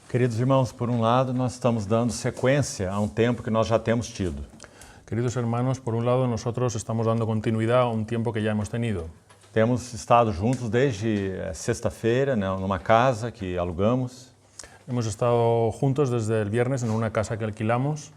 Queridos irmãos, por um lado, nós estamos dando sequência a um tempo que nós já temos tido. Queridos hermanos, por un lado, nosotros estamos dando continuidad a un tiempo que ya hemos tenido. Temos estado juntos desde sexta-feira, né, numa casa que alugamos. Hemos estado juntos desde el viernes en una casa que alquilamos.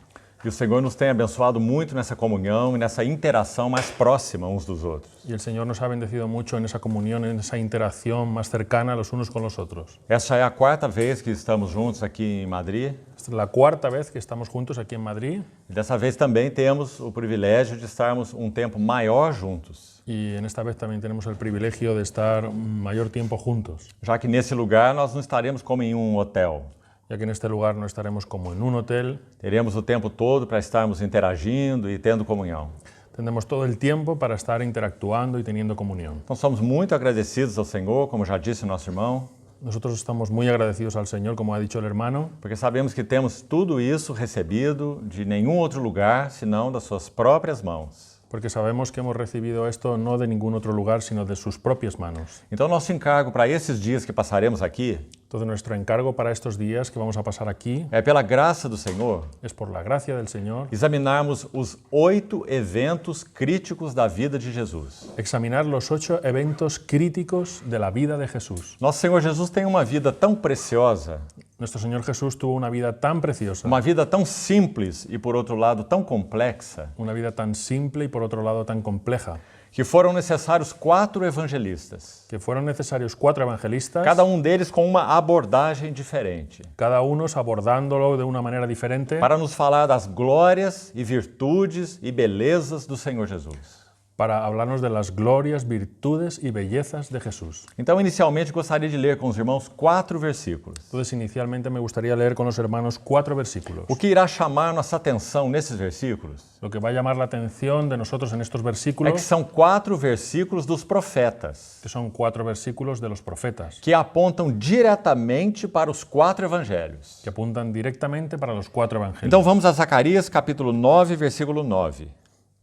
E o Senhor nos tem abençoado muito nessa comunhão e nessa interação mais próxima uns dos outros. Y el Señor nos ha bendecido mucho en esa comunión, en esa interacción más cercana los unos con los otros. Essa é a quarta vez que estamos juntos aqui em Madrid. Esta es la cuarta vez que estamos juntos aquí en Madrid. E dessa vez também temos o privilégio de estarmos um tempo maior juntos. Y en esta vez también tenemos el privilegio de estar un mayor tiempo juntos, Já que nesse lugar nós não estaremos como em um hotel. ya que en este lugar no estaremos como en un hotel. Teremos o tempo todo para estarmos interagindo e tendo comunhão. Tendremos todo el tiempo para estar interactuando y teniendo comunión. Então somos muito agradecidos ao Senhor, como já disse o nosso irmão, Nosotros estamos muy agradecidos al Señor, como ha dicho el hermano, porque sabemos que temos tudo isso recebido de nenhum outro lugar, senão das suas próprias mãos. porque sabemos que hemos recibido esto no de ningún otro lugar, sino de sus propias manos. Então nosso encargo para esses dias que passaremos aqui Entonces nuestro encargo para estos días que vamos a pasar aquí é, pela graça do Senhor, es, por la gracia del Señor, examinarmos os 8 eventos críticos da vida de Jesus. examinar los 8 eventos críticos de la vida de Jesús. Nosso Senhor Jesus tem uma vida tão preciosa, Nuestro Señor Jesús tuvo una vida tan preciosa, uma vida tão simples e, por outro lado, tão complexa, una vida tan simple y por otro lado tan compleja, que foram necessários 4 evangelistas, que fueron necesarios 4 evangelistas, cada um deles com uma abordagem diferente, cada uno abordándolo de una manera diferente, para nos falar das glórias e virtudes e belezas do Senhor Jesus. para hablarnos de las glorias, virtudes y bellezas de Jesús. Então, inicialmente, gostaria de ler com os irmãos 4 versículos. Entonces, inicialmente me gustaría leer con los hermanos 4 versículos. O que irá chamar nossa atenção nesses versículos Lo que va a llamar la atención de nosotros en estos é que versículos, são 4 versículos dos profetas, que son 4 versículos de los profetas, que apontam diretamente para os 4 evangelhos. que apuntan directamente para los 4 evangelios. Então, vamos a Zacarias, capítulo 9, versículo 9.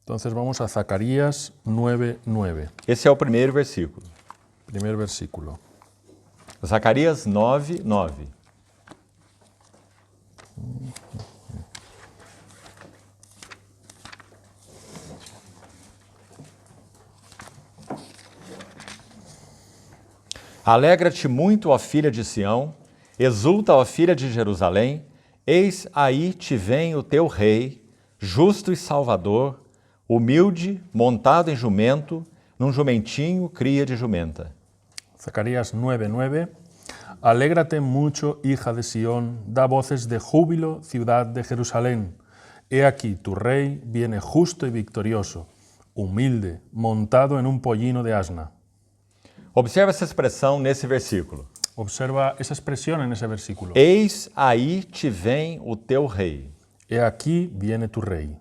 Entonces vamos a Zacarías 9:9, Esse é o primeiro versículo. primer versículo. Zacarias 9, 9. Alegra-te muito, ó filha de Sião, exulta, ó filha de Jerusalém, eis aí te vem o teu rei, justo e salvador, humilde, montado em jumento, num jumentinho, cria de jumenta. Zacarías 9:9. Alégrate mucho, hija de Sión, da voces de júbilo, ciudad de Jerusalén. He aquí, tu rey viene justo y victorioso, humilde, montado en un pollino de asna. Observa essa expressão nesse versículo. Observa esa expresión en ese versículo. Eis aí te vem o teu rei. He aquí viene tu rey.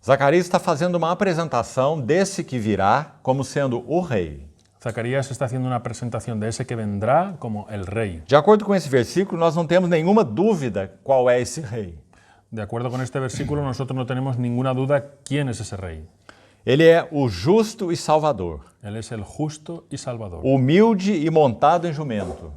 Zacarias está fazendo uma apresentação desse que virá como sendo o rei. Zacarías está haciendo una presentación de ese que vendrá como el rey. De acordo com esse versículo, nós não temos nenhuma dúvida qual é esse rei. De acuerdo con este versículo, nosotros no tenemos ninguna duda quién es ese rey. Ele é o justo e salvador, Él es el justo y salvador, humilde e montado em jumento.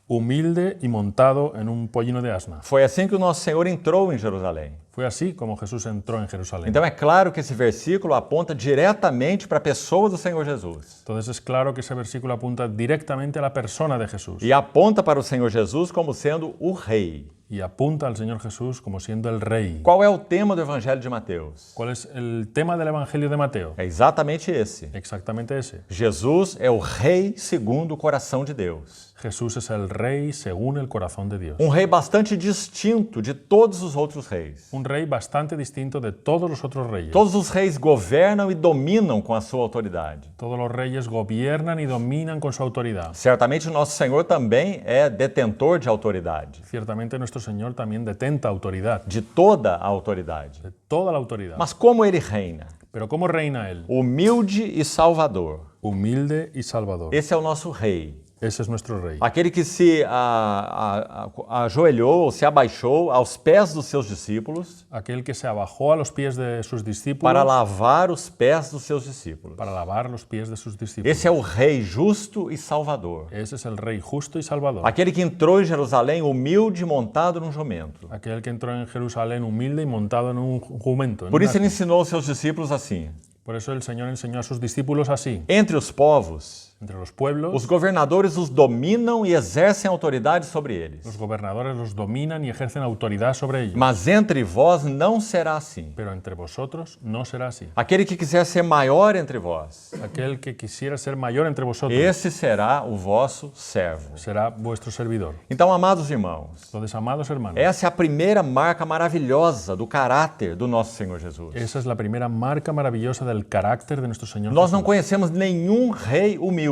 humilde y montado en un pollino de asna. Foi assim que o nosso Senhor entrou em Jerusalém. Fue así como Jesús entró en Jerusalén. Então é claro que esse versículo aponta diretamente para a pessoa do Senhor Jesus. Entonces es claro que ese versículo apunta directamente a la persona de Jesús E aponta para o Senhor Jesus como sendo o rei. y apunta al Señor Jesús como siendo el rey. Qual é o tema do Evangelho de Mateus? ¿Cuál es el tema del Evangelio de Mateo? É exatamente esse. Exactamente ese. Jesus é o rei segundo o coração de Deus. Jesús es el rey según el corazón de Dios. Um rei bastante distinto de todos os outros reis. Un rey bastante distinto de todos los otros reyes. Todos os reis governam e dominam com a sua autoridade. Todos los reyes gobiernan y dominan con su autoridad. Certamente o nosso Senhor também é detentor de autoridade, Ciertamente nuestro Señor también detenta autoridad, de toda a autoridade. de toda la autoridad. Mas como ele reina? Pero ¿cómo reina Él? Humilde e salvador. Humilde y salvador. Esse é o nosso rei. Ese es nuestro rey. Aquele que se ajoelhou, ou se abaixou aos pés dos seus discípulos Aquel que se abajó a los pies de sus discípulos para lavar os pés dos seus discípulos. para lavar los pies de sus discípulos. Esse é o Rei justo e Salvador. Ese es el rey justo y salvador. Aquele que entrou em Jerusalém humilde, montado num jumento. Aquel que entró en Jerusalén humilde y montado en un jumento. en Por un isso ele asno. ensinou aos seus discípulos assim: Por eso el Señor enseñó a sus discípulos así. entre os povos, Entre los pueblos, os governadores os dominam e exercem autoridade sobre eles. los gobernadores los dominan y ejercen autoridad sobre ellos. Mas entre vós não será assim. Pero entre vosotros no será así. Aquele que quiser ser maior entre vós, Aquel que quisiera ser mayor entre vosotros esse será o vosso servo. será vuestro servidor. Então, amados irmãos, Entonces, amados hermanos, essa é a primeira marca maravilhosa do caráter do nosso Senhor Jesus. esa es la primera marca maravillosa del carácter de nuestro Señor Nós não Jesús. conhecemos nenhum rei humilde.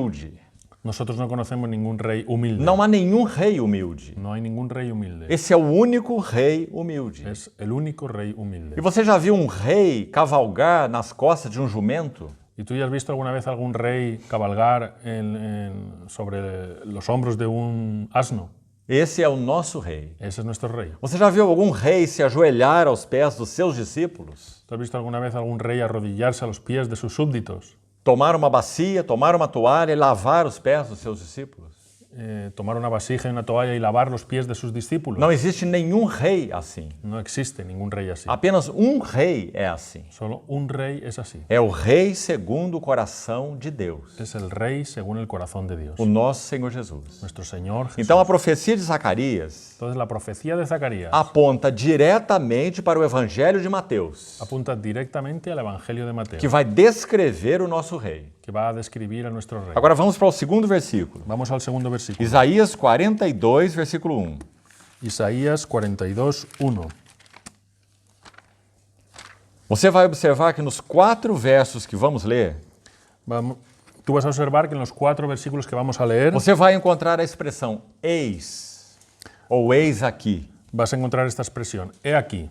Nosotros no conocemos ningún rey humilde. Não há nenhum rei humilde. No hay ningún rey humilde. Esse é o único rei humilde. Es el único rey E humilde. você já viu um rei cavalgar nas costas de um jumento? ¿Y tú ya has visto alguna vez algún rey cabalgar sobre los hombros de un asno? Esse é o nosso rei. Ese es nuestro rey. Você já viu algum rei se ajoelhar aos pés dos seus discípulos? ¿Tú has visto alguna vez algún rey arrodillarse a los pies de sus súbditos? Tomar uma bacia, tomar uma toalha e lavar os pés dos seus discípulos? Tomar una vasija y una toalla y lavar los pies de sus discípulos? Não existe nenhum rei assim. No existe ningún rey así. Apenas um rei é assim. Solo un rey es así. É o rei segundo o coração de Deus, Es el rey según el corazón de Dios. o nosso Senhor Jesus. Nuestro Señor Jesús. Então a profecia de Zacarias Entonces la profecía de Zacarías aponta diretamente para o Evangelho de Mateus, apunta directamente al Evangelio de Mateo, que vai descrever o nosso rei. que va a describir a nuestro rey. Agora vamos para o segundo versículo. Vamos al segundo versículo. Isaías 42, versículo 1. Isaías 42, 1. Você vai observar que nos 4 versos que vamos ler, Tú vas a observar que en los 4 versículos que vamos a leer você vai encontrar a expressão eis, ou eis aqui. vas a encontrar esta expresión, he aquí.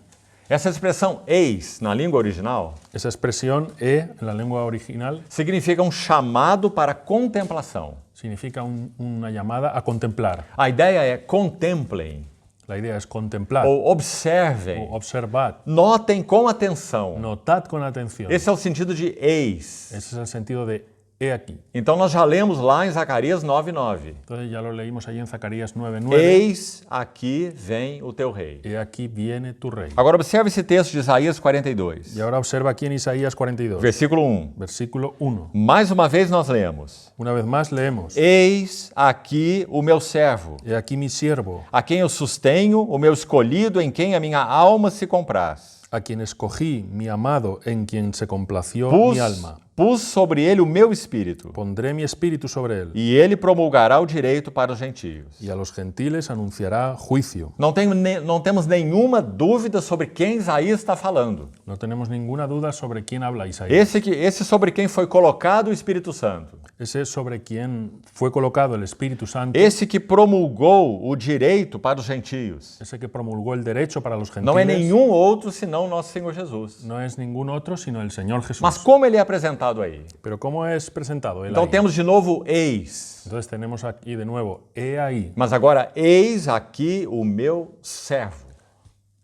Essa expressão eis, na língua original, Esa expresión, he, en la lengua original, significa um chamado para contemplação. significa una llamada a contemplar. A ideia é contemplem, La idea es contemplar ou observem, o observad, notem com atenção. notad con atención. Esse é o sentido de eis. Ese es el sentido de he aquí. Então nós já lemos lá em Zacarias 9:9. Entonces ya lo leímos ahí en Zacarías 9:9. Eis aqui vem o teu rei. He aquí viene tu rey. Agora observe esse texto de Isaías 42, Y ahora observa aquí en Isaías 42, versículo 1. versículo 1. Mais uma vez nós lemos: Una vez más leemos, Eis aqui o meu servo, he aquí mi siervo, a quem eu sustenho, o meu escolhido, em quem a minha alma se compraz. a quien escogí, mi amado, en quien se complació Pus mi alma. Pus sobre ele o meu espírito, Pondré mi espíritu sobre él, e ele promulgará o direito para os gentios. y a los gentiles anunciará juicio. Não temos nenhuma dúvida sobre quem Isaías está falando. No tenemos ninguna duda sobre quién habla Isaías. Esse sobre quem foi colocado o Espírito Santo. Ese es sobre quien fue colocado el Espíritu Santo, Esse que promulgou o direito para os gentios. ese que promulgó el derecho para los Não é gentiles. nenhum outro senão nosso Senhor Jesus. No es ningún otro sino el Señor Jesús. Mas como ele é apresentado aí? Pero ¿cómo es presentado él Então ahí? temos de novo eis. Entonces tenemos aquí de nuevo, he ahí. Mas agora, eis aqui o meu servo.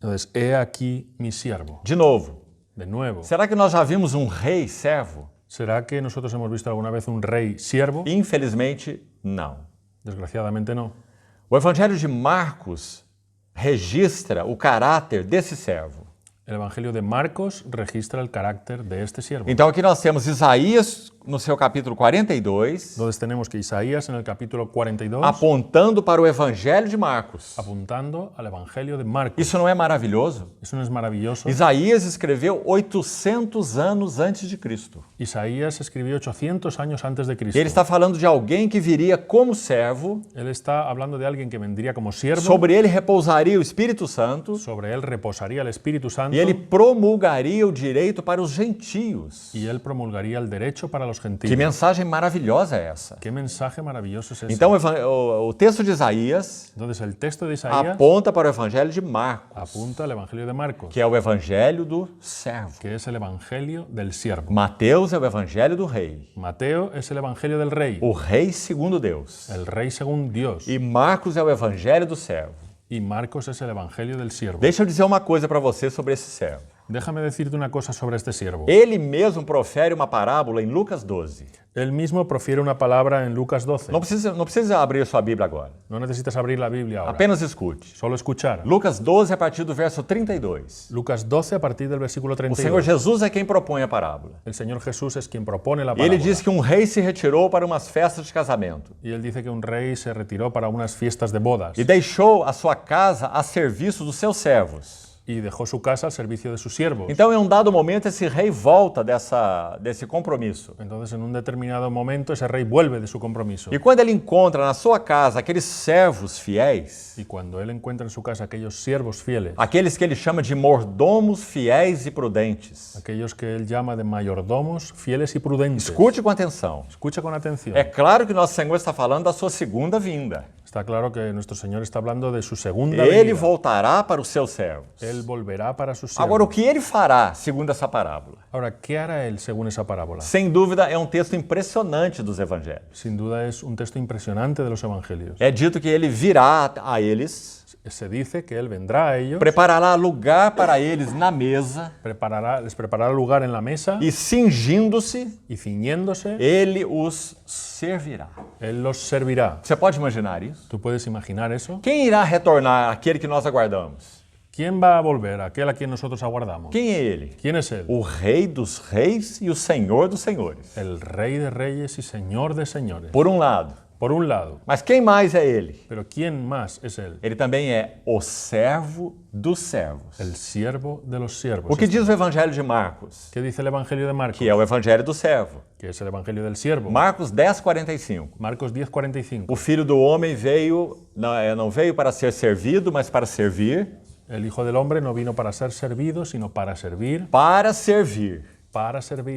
Entonces, he aquí mi siervo. De novo. De nuevo. Será que nós já vimos um rei servo? ¿Será que nosotros hemos visto alguna vez un rey siervo? Infelizmente, não. Desgraciadamente no. O Evangelho de Marcos registra o caráter desse servo. El Evangelio de Marcos registra el carácter de este siervo. Então aqui nós temos Isaías no seu capítulo 42, Entonces tenemos que Isaías en el capítulo 42 apontando para o Evangelho de Marcos. apuntando al Evangelio de Marcos. Isso não é maravilhoso? ¿Eso no es maravilloso? Isaías escreveu 800 anos antes de Cristo. Isaías escribió 800 años antes de Cristo. Ele está falando de alguém que viria como servo, Él está hablando de alguien que vendría como siervo. sobre ele repousaria o Espírito Santo Sobre él reposaría el Espíritu Santo. e ele promulgaria o direito para os gentios. Y él promulgaría el derecho para los los Que gentiles. mensagem maravilhosa é essa? ¿Qué mensaje maravilloso es ese? Então, o texto de Isaías Entonces el texto de Isaías aponta para o evangelho de Marcos, apunta al Evangelio de Marcos, que é o evangelho do servo. que es el Evangelio del siervo. Mateus é o evangelho do rei, Mateo es el Evangelio del rey, o rei segundo Deus. el rey según Dios. E Marcos é o evangelho do servo. Y Marcos es el Evangelio del siervo. Deixa eu dizer uma coisa para você sobre esse servo. Déjame decirte una cosa sobre este siervo. Ele mesmo profere uma parábola em Lucas 12. Él mismo profiere una palabra en Lucas 12. Não precisa abrir sua Bíblia agora. No necesitas abrir la Biblia ahora, Apenas escute. solo escuchar. Lucas 12, a partir do verso 32. Lucas 12 a partir del versículo O Senhor 32. Jesus é quem propõe a parábola. El Señor Jesús es quien propone la Ele parábola. diz que um rei se retirou para umas festas de casamento Y él dice que un rey se retiró para unas fiestas de bodas e deixou a sua casa a serviço dos seus servos. y dejó su casa al servicio de sus siervos. Então, em um dado momento, esse rei volta desse compromisso. Entonces, en un determinado momento, ese rey vuelve de su compromiso. E quando ele encontra na sua casa aqueles servos fiéis, Y cuando él encuentra en su casa aquellos siervos fieles, aqueles que ele chama de mordomos fiéis e prudentes, aquellos que él llama de mayordomos fieles y prudentes, escute com atenção. escucha con atención. É claro que nosso Senhor está falando da sua segunda vinda. Está claro que nuestro Señor está hablando de su segunda Ele venida. voltará para os seus servos. Él volverá para sus Agora, o siervos. que ele fará, segundo essa parábola? Ahora, ¿qué hará él según esa parábola? Sem dúvida, é um texto impressionante dos evangelhos. Sin duda es un texto impresionante de los evangelios. É dito que ele virá a eles, Se dice que él vendrá a ellos, preparará lugar para eles na mesa les preparará lugar en la mesa e, cingindo-se, y ciñéndose, ele os servirá. él los servirá. Você pode imaginar isso? ¿Tú puedes imaginar eso? Quem irá retornar aquele que nós aguardamos? ¿Quién va a volver? Aquel a quien nosotros aguardamos. Quem é ele? ¿Quién es él? O Rei dos Reis e o Senhor dos Senhores. El Rey de Reyes y Señor de Señores. Por um lado. Por un lado. Mas quem mais é ele? Pero ¿quién más es él? Ele também é o servo dos servos. El siervo de los siervos. O que diz o Evangelho de Marcos? ¿Qué dice el Evangelio de Marcos? Que é o Evangelho do servo. Que es el Evangelio del siervo. Marcos 10:45. Marcos 10:45. O Filho do Homem não veio para ser servido, mas para servir. El Hijo del Hombre no vino para ser servido, sino para servir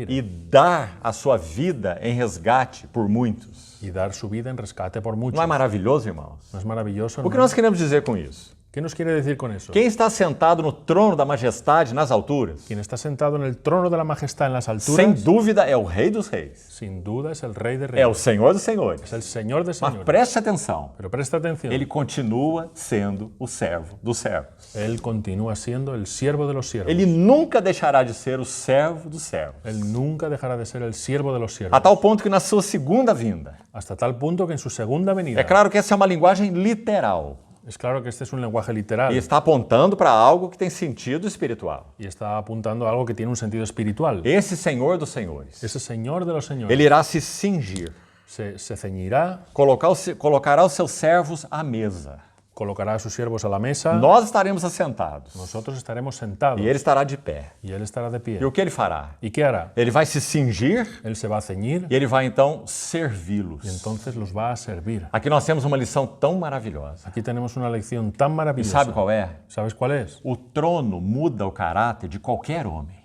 E dar a sua vida em resgate por muitos. y dar su vida en rescate por muchos. Não é maravilhoso, irmãos? ¿No es maravilloso? O que hermano? nós queremos dizer com isso? ¿Qué nos quiere decir con eso? Quem está sentado no trono da majestade nas alturas, Quien está sentado en el trono de la majestad en las sem alturas, dúvida é o Rei dos Reis. sin duda es el Rey de É Reyes. o Senhor dos Senhores. Es el Señor de Mas Señores. preste atenção, Pero presta atención. ele continua sendo o servo dos servos. Él continúa siendo el siervo de los siervos. Ele nunca deixará de ser o servo dos servos. Él nunca dejará de ser el siervo de los A siervos. tal ponto que na sua segunda vinda, Hasta tal punto que en su segunda venida, é claro que essa é uma linguagem literal es claro que este es un lenguaje literal e está apontando para algo que tem sentido espiritual. y está apuntando a algo que tiene un sentido espiritual. Esse Senhor dos Senhores, Ese Señor de los señores ele irá se cingir, se ceñirá, colocará os seus servos à mesa. colocará a sus siervos a la mesa, Nós estaremos assentados nosotros estaremos sentados e ele estará de pé. y Él estará de pie. E o que ele fará? ¿Y qué hará? Ele vai se cingir Él se va a ceñir e ele vai então y servi-los. entonces los va a servir. Aqui nós temos uma lição tão maravilhosa. Aquí tenemos una lección tan E maravillosa. sabe qual é? ¿Sabes cuál es? O trono muda o caráter de qualquer homem.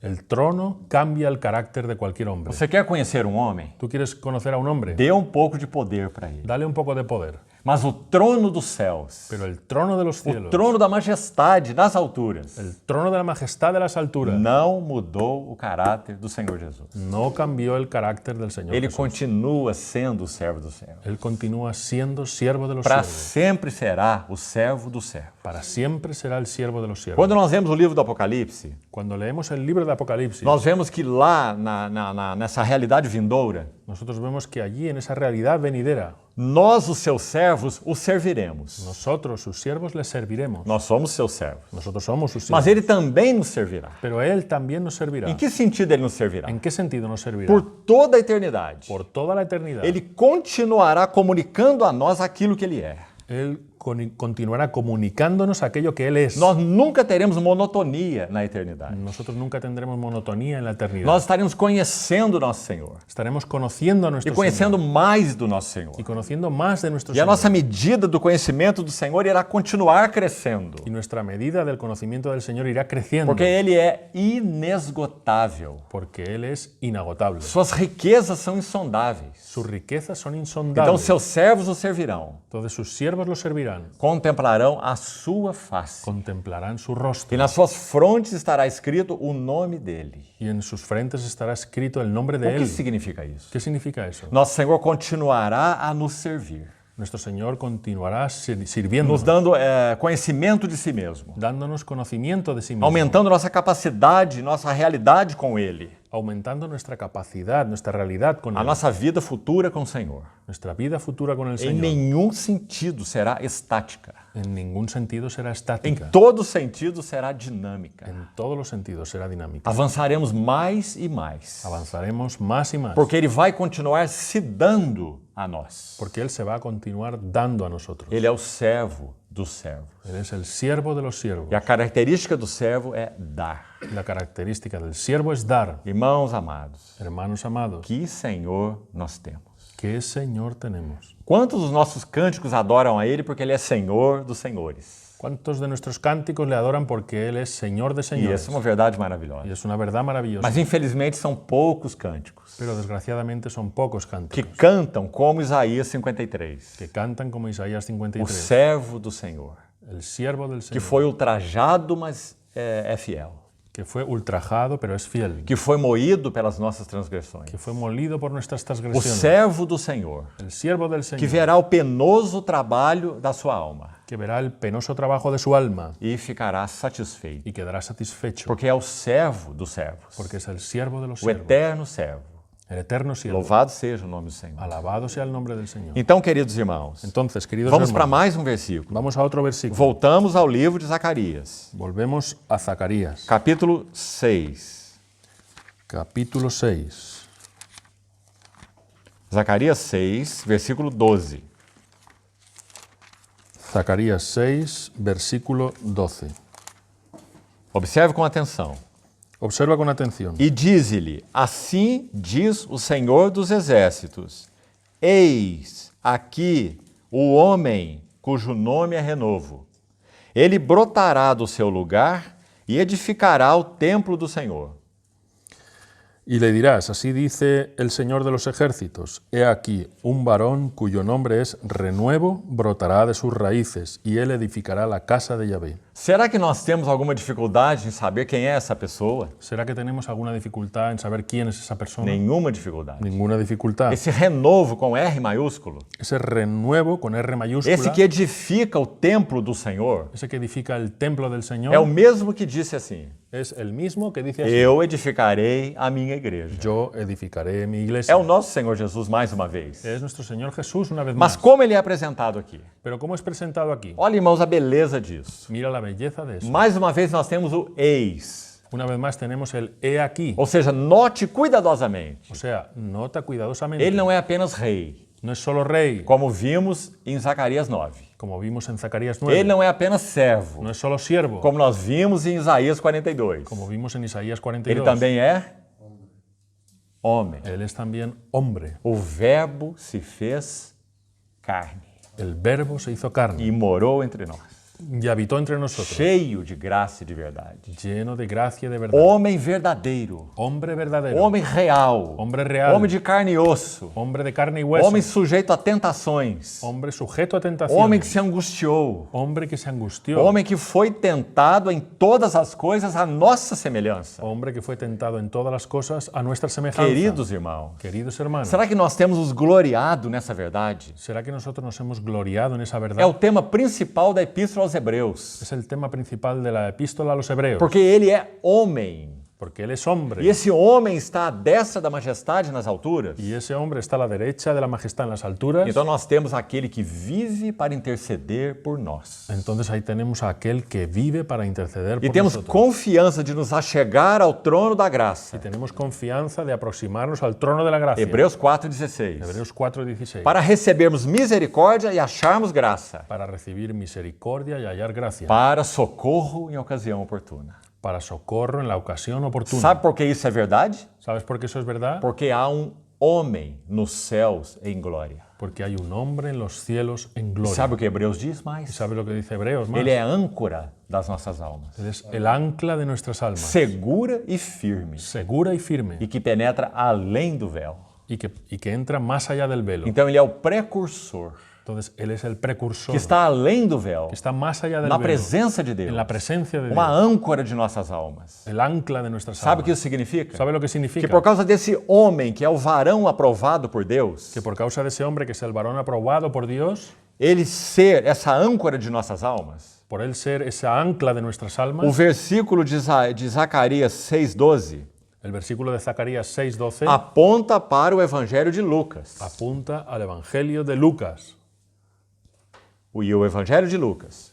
El trono cambia el carácter de cualquier hombre. Você quer conhecer um homem? ¿Tú quieres conocer a un hombre? Dê um pouco de poder para ele. Dale un poco de poder. Mas o trono dos céus, Pero el trono de los o cielos, trono da majestade nas alturas, el trono de la majestad de las alturas, não mudou o caráter do Senhor Jesus. no cambió el carácter del Señor Ele Jesús. continua sendo o servo do céu. Él continúa siendo siervo de los Para siervos. sempre será o servo do servo. Para siempre será el siervo de los siervos. Quando nós vemos o livro do Apocalipse, Cuando leemos el libro de Apocalipsis, nós vemos que lá nessa realidade vindoura, nosotros vemos que allí, en esa realidad venidera, nós, os seus servos, os serviremos. nosotros, sus siervos, les serviremos. Nós somos seus servos. Nosotros somos sus Mas siervos. ele também nos servirá. Pero Él también nos servirá. Em que sentido ele nos servirá? ¿En qué sentido nos servirá? Por toda a eternidade. Por toda la eternidad. Ele continuará comunicando a nós aquilo que ele é. Él continuará comunicándonos aquello que Él es. Nós nunca teremos monotonia na eternidade. Nosotros nunca tendremos monotonía en la eternidad. Nós estaremos conhecendo o nosso Senhor Estaremos conociendo a e nuestro conhecendo Señor mais do nosso Senhor. y conociendo más de nuestro E a Señor. nossa medida do conhecimento do Senhor irá continuar crescendo, Y nuestra medida del conocimiento del Señor irá creciendo porque Ele é inesgotável. porque Él es inagotable. Suas riquezas são insondáveis. Sus riquezas son Então insondables. seus servos o servirão, Entonces sus siervos lo servirán, contemplarão a sua face. contemplarán su rostro E nas suas frontes estará escrito o nome dele. y en sus frentes estará escrito el nombre O de que Él. significa isso? ¿Qué significa eso? Nosso Senhor continuará a nos servir, Nuestro Señor continuará nos sirviéndonos, dando conhecimento de si mesmo, dándonos conocimiento de sí mismo, aumentando nossa capacidade, nossa realidade com Ele, aumentando nuestra capacidad, nuestra realidad con a Él, nossa vida futura com o Senhor. nuestra vida futura con el Em Señor. nenhum sentido será estática. En ningún sentido será Em estática, todo sentido será dinâmica. en todos los sentidos será dinámica. Avançaremos mais e mais, Avanzaremos más y más, porque Ele vai continuar se dando a nós. porque Él se va a continuar dando a nosotros. Ele é o servo dos servos. Él es el siervo de los siervos. E a característica do servo é dar. La característica del siervo es dar. Irmãos amados, Hermanos amados, que Senhor nós temos. ¿qué Señor tenemos? Quantos dos nossos cânticos adoram a Ele porque Ele é Senhor dos senhores? ¿Cuántos de nuestros cánticos le adoran porque Él es Señor de E señores? essa é uma verdade maravilhosa. Y es una verdad maravillosa. Mas infelizmente são poucos cânticos Pero desgraciadamente son pocos que cánticos cantam como Isaías 53. que cantan como Isaías O 53. servo do Senhor, El siervo del que Señor, foi ultrajado, mas é fiel. que fue ultrajado pero es fiel, Que foi moído pelas nossas transgressões. que fue molido por nuestras O transgresiones. servo do Senhor, El siervo del que Señor, verá o penoso trabalho da sua alma que verá el penoso trabajo de su alma e ficará satisfeito, y quedará satisfecho, porque é o servo dos servos, porque es el siervo de los o siervos, eterno servo. el eterno siervo. Louvado seja o nome do Senhor. Alabado sea el nombre del Señor. Então, queridos irmãos, Entonces, queridos vamos para hermanos, mais um versículo. vamos a otro versículo. Voltamos ao livro de Zacarias, Volvemos a Zacarías, capítulo 6. capítulo 6. Zacarias 6, versículo 12. Zacarías 6, versículo 12. Observe com atenção. Observa con atención. E dize-lhe: assim diz o Senhor dos Exércitos: eis aqui o homem cujo nome é renovo. Ele brotará do seu lugar e edificará o templo do Senhor. Y le dirás, así dice el Señor de los ejércitos, he aquí, un varón cuyo nombre es Renuevo brotará de sus raíces, y él edificará la casa de Yahvé. Será que nós temos alguma dificuldade em saber quem é essa pessoa? ¿Será que tenemos alguna dificultad en saber quién es esa persona? Nenhuma dificuldade. Ninguna dificultad. Esse renovo com R maiúsculo, Ese renuevo con R mayúscula, esse que edifica o templo do Senhor, ese que edifica el templo del Señor, é o mesmo que disse assim: es el mismo que dice así, eu edificarei a minha igreja. yo edificaré mi iglesia. É o nosso Senhor Jesus mais uma vez. Es nuestro Señor Jesús una vez Mas más. como ele é apresentado aqui? Pero ¿cómo es presentado aquí? Olha, irmãos, a beleza disso. Mira la belleza de eso. Mais uma vez nós temos o eis. Una vez más tenemos el he aquí. Ou seja, note cuidadosamente. O sea, nota cuidadosamente. Ele não é apenas rei, No es solo rey, como vimos em Zacarias 9. como vimos en Zacarías 9. Ele não é apenas servo, No es solo siervo, como nós vimos em Isaías 42. como vimos en Isaías Ele 42. também é homem. Él es también hombre. O verbo se fez carne El verbo se hizo carne e morou entre nós, y habitó entre nosotros, cheio de graça e de verdade. lleno de gracia y de verdad. Homem verdadeiro, Hombre verdadero, homem real, hombre real, homem de carne e osso, hombre de carne y hueso, homem sujeito a tentações, hombre sujeto a tentaciones, homem que se angustiou, hombre que se angustió, homem que foi tentado em todas as coisas à nossa semelhança. hombre que fue tentado en todas las cosas a nuestra semejanza. Queridos irmãos, Queridos hermanos, será que nós temos nos gloriado nessa verdade? ¿será que nosotros nos hemos gloriado en esa É verdad? o tema principal da Epístola aos Hebreus, Es el tema principal de la epístola a los hebreos, porque ele é homem, porque Él es hombre. E esse homem está à destra da majestade nas alturas. Y ese hombre está a la derecha de la majestad en las alturas. Então nós temos aquele que vive para interceder por nós. Entonces ahí tenemos a aquel que vive para interceder E por temos nosotros. confiança de nos achegar ao trono da graça. Y tenemos confianza de aproximarnos al trono de la gracia. Hebreus 4,16. Hebreos 4:16. Para recebermos misericórdia e acharmos graça. Para recibir misericordia y hallar gracia. Para socorro em ocasião oportuna. Para socorro en la ocasión oportuna. Sabe por que isso é verdade? ¿Sabes por qué eso es verdad? Porque há homem nos céus em glória. Porque hay un hombre en los cielos en gloria. Sabe o que Hebreus diz mais? ¿Sabe lo que dice Hebreos más? Ele é âncora das nossas almas. Él es el ancla de nuestras almas. Segura e firme. Segura y firme. E que penetra além do véu. Y que entra más allá del velo. Então ele é o precursor. Entonces, Él es el precursor. Que está além do véu. Que está más allá del Na velo. presença de Deus. En la presencia de Uma Dios. âncora de nossas almas. El ancla de nuestras Sabe o que almas. isso significa? ¿Sabe lo que significa? Que por causa desse homem que é o varão aprovado por Deus, Que por causa de ese hombre que es el varón aprobado por Dios, ele ser essa âncora de nossas almas, por él ser esa ancla de nuestras o almas, versículo de Zacarias 6,12 el versículo de Zacarías 6:12 aponta para o Evangelho de Lucas. apunta al Evangelio de Lucas. E o Evangelho de Lucas.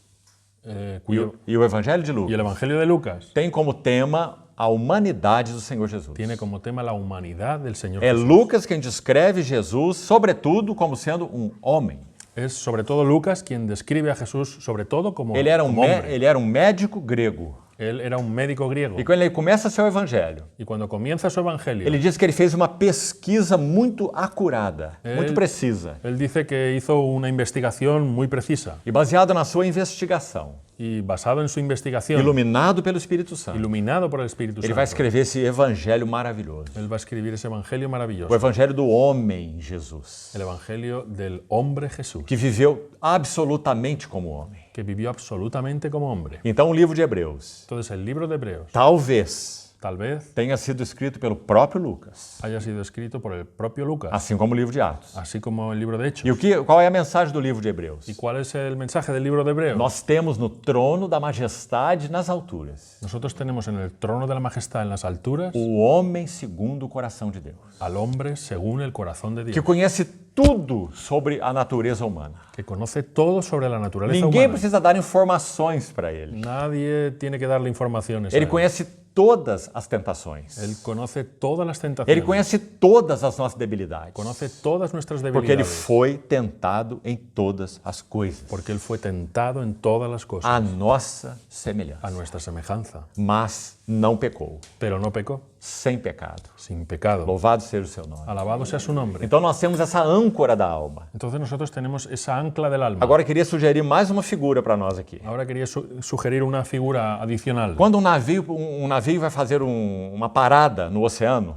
Cuyo, E o Evangelho de y el Lucas Evangelio de Lucas tem como tema a humanidade do Senhor Jesus. tiene como tema la humanidad del Señor É Jesús. Lucas quem descreve Jesus, sobretudo, como sendo um homem. Es sobre todo Lucas quien describe a Jesús sobre todo como, Ele era como hombre. ele era um médico grego. Él era un médico griego. E quando ele começa seu evangelho, Y cuando comienza su evangelio, ele diz que ele fez uma pesquisa muito acurada, muito precisa. él dice que hizo una investigación muy precisa E baseado na sua investigação, y basado en su investigación, iluminado pelo Espírito Santo, iluminado por el Espíritu ele Santo, vai escrever esse evangelho maravilhoso. él va a escribir ese evangelio O maravilloso, evangelho do homem Jesus, el evangelio del hombre Jesús, que viveu absolutamente como homem. que vivió absolutamente como hombre. Então, o livro de Hebreus, Entonces el libro de Hebreos talvez tal vez tenha sido escrito pelo próprio Lucas, haya sido escrito por el propio Lucas, assim como o livro de Atos. así como el libro de Hechos. E qual é a mensagem do livro de Hebreus? ¿Y cuál es el mensaje del libro de Hebreos? Nós temos no trono da majestade nas alturas Nosotros tenemos en el trono de la majestad en las alturas o homem segundo o coração de Deus, al hombre según el corazón de que Dios, conhece tudo sobre a natureza humana. que conoce todo sobre la naturaleza Ninguém humana. precisa dar informações para ele. Nadie tiene que darle informaciones. a Ele él. conhece todas as tentações. Él conoce todas las tentaciones. Ele conhece todas as nossas debilidades. Conoce todas nuestras Porque ele debilidades. foi tentado em todas as coisas. Porque Él fue tentado en todas las cosas, A nossa a semelhança. nuestra semejanza. Mas não pecou. Pero no pecó, Sem pecado. sin pecado. Louvado seja o seu nome. Alabado sea su nombre. Então nós temos essa âncora da alma. Entonces nosotros tenemos esa ancla del alma. Agora eu queria sugerir mais uma figura para nós aqui. Ahora quería sugerir una figura adicional. Quando um navio vai fazer uma parada no oceano,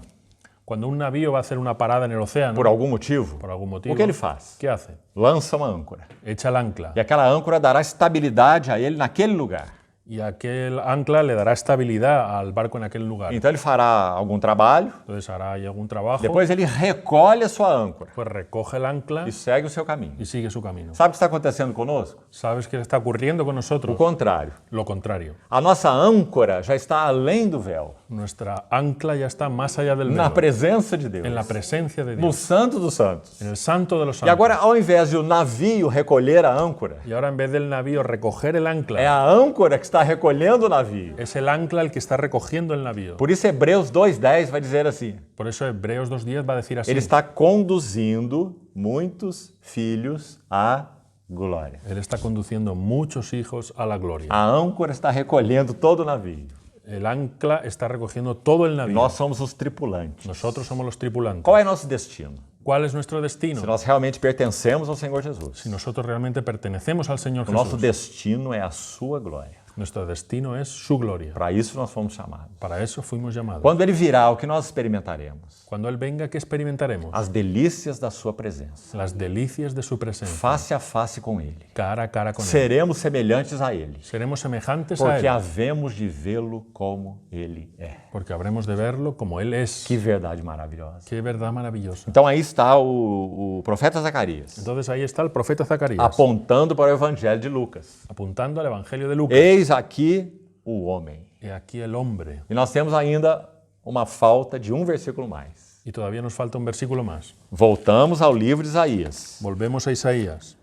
Cuando un navío va a hacer una parada en el océano, por algum motivo, por algún motivo, o que ele faz? ¿qué hace? Lança uma âncora. Echa el ancla. E aquela âncora dará estabilidade a ele naquele lugar. Y aquel ancla le dará estabilidad al barco en aquel lugar. Então ele fará algum trabalho, Entonces hará ahí algún trabajo, depois ele recolhe a sua âncora pues recoge el ancla e segue o seu caminho. y sigue su camino. Sabe o que está acontecendo conosco? ¿Sabes qué está ocurriendo con O nosotros? contrário. Lo contrario. A nossa âncora já está além do véu, Nuestra ancla ya está más allá del na velo, presença de Deus, en la presencia de no Dios, Santo dos Santos. en el santo de los E santos. agora, ao invés de o navio recolher a âncora, Y ahora en vez del navío recoger el é ancla, a âncora que está recolhendo o navio. es el ancla el que está recogiendo el navío. Por isso, Hebreus 2,10 vai dizer assim: Por eso Hebreos 2:10 va a decir así. ele está conduzindo muitos filhos à glória. Él está conduciendo muchos hijos a la gloria. A âncora está recolhendo todo o navio. El ancla está recogiendo todo el navío. Nós somos os tripulantes. Nosotros somos los tripulantes. Qual é nosso destino? ¿Cuál es nuestro destino? Se nós realmente pertencemos ao Senhor Jesus, Si nosotros realmente pertenecemos al Señor o nosso Jesús, destino é a sua glória. nuestro destino es su gloria. Para isso nós fomos chamados. Para eso fuimos llamados. Quando ele virá, o que nós experimentaremos? Cuando Él venga, ¿qué experimentaremos? As delícias da sua presença, Las delicias de su presencia, face a face com ele. cara a cara con Él. Seremos semelhantes a ele, Seremos semejantes a porque Él, havemos de vê-lo como ele é. porque habremos de verlo como Él es. Que verdade maravilhosa. Qué verdad maravillosa. Então aí está o profeta Zacarias, Entonces ahí está el profeta Zacarías, apontando para o evangelho de Lucas. apuntando al Evangelio de Lucas. Eis aqui o homem. He aquí el hombre. E nós temos ainda uma falta de um versículo mais. Y todavía nos falta un versículo más. Voltamos ao livro de Isaías, Volvemos a Isaías.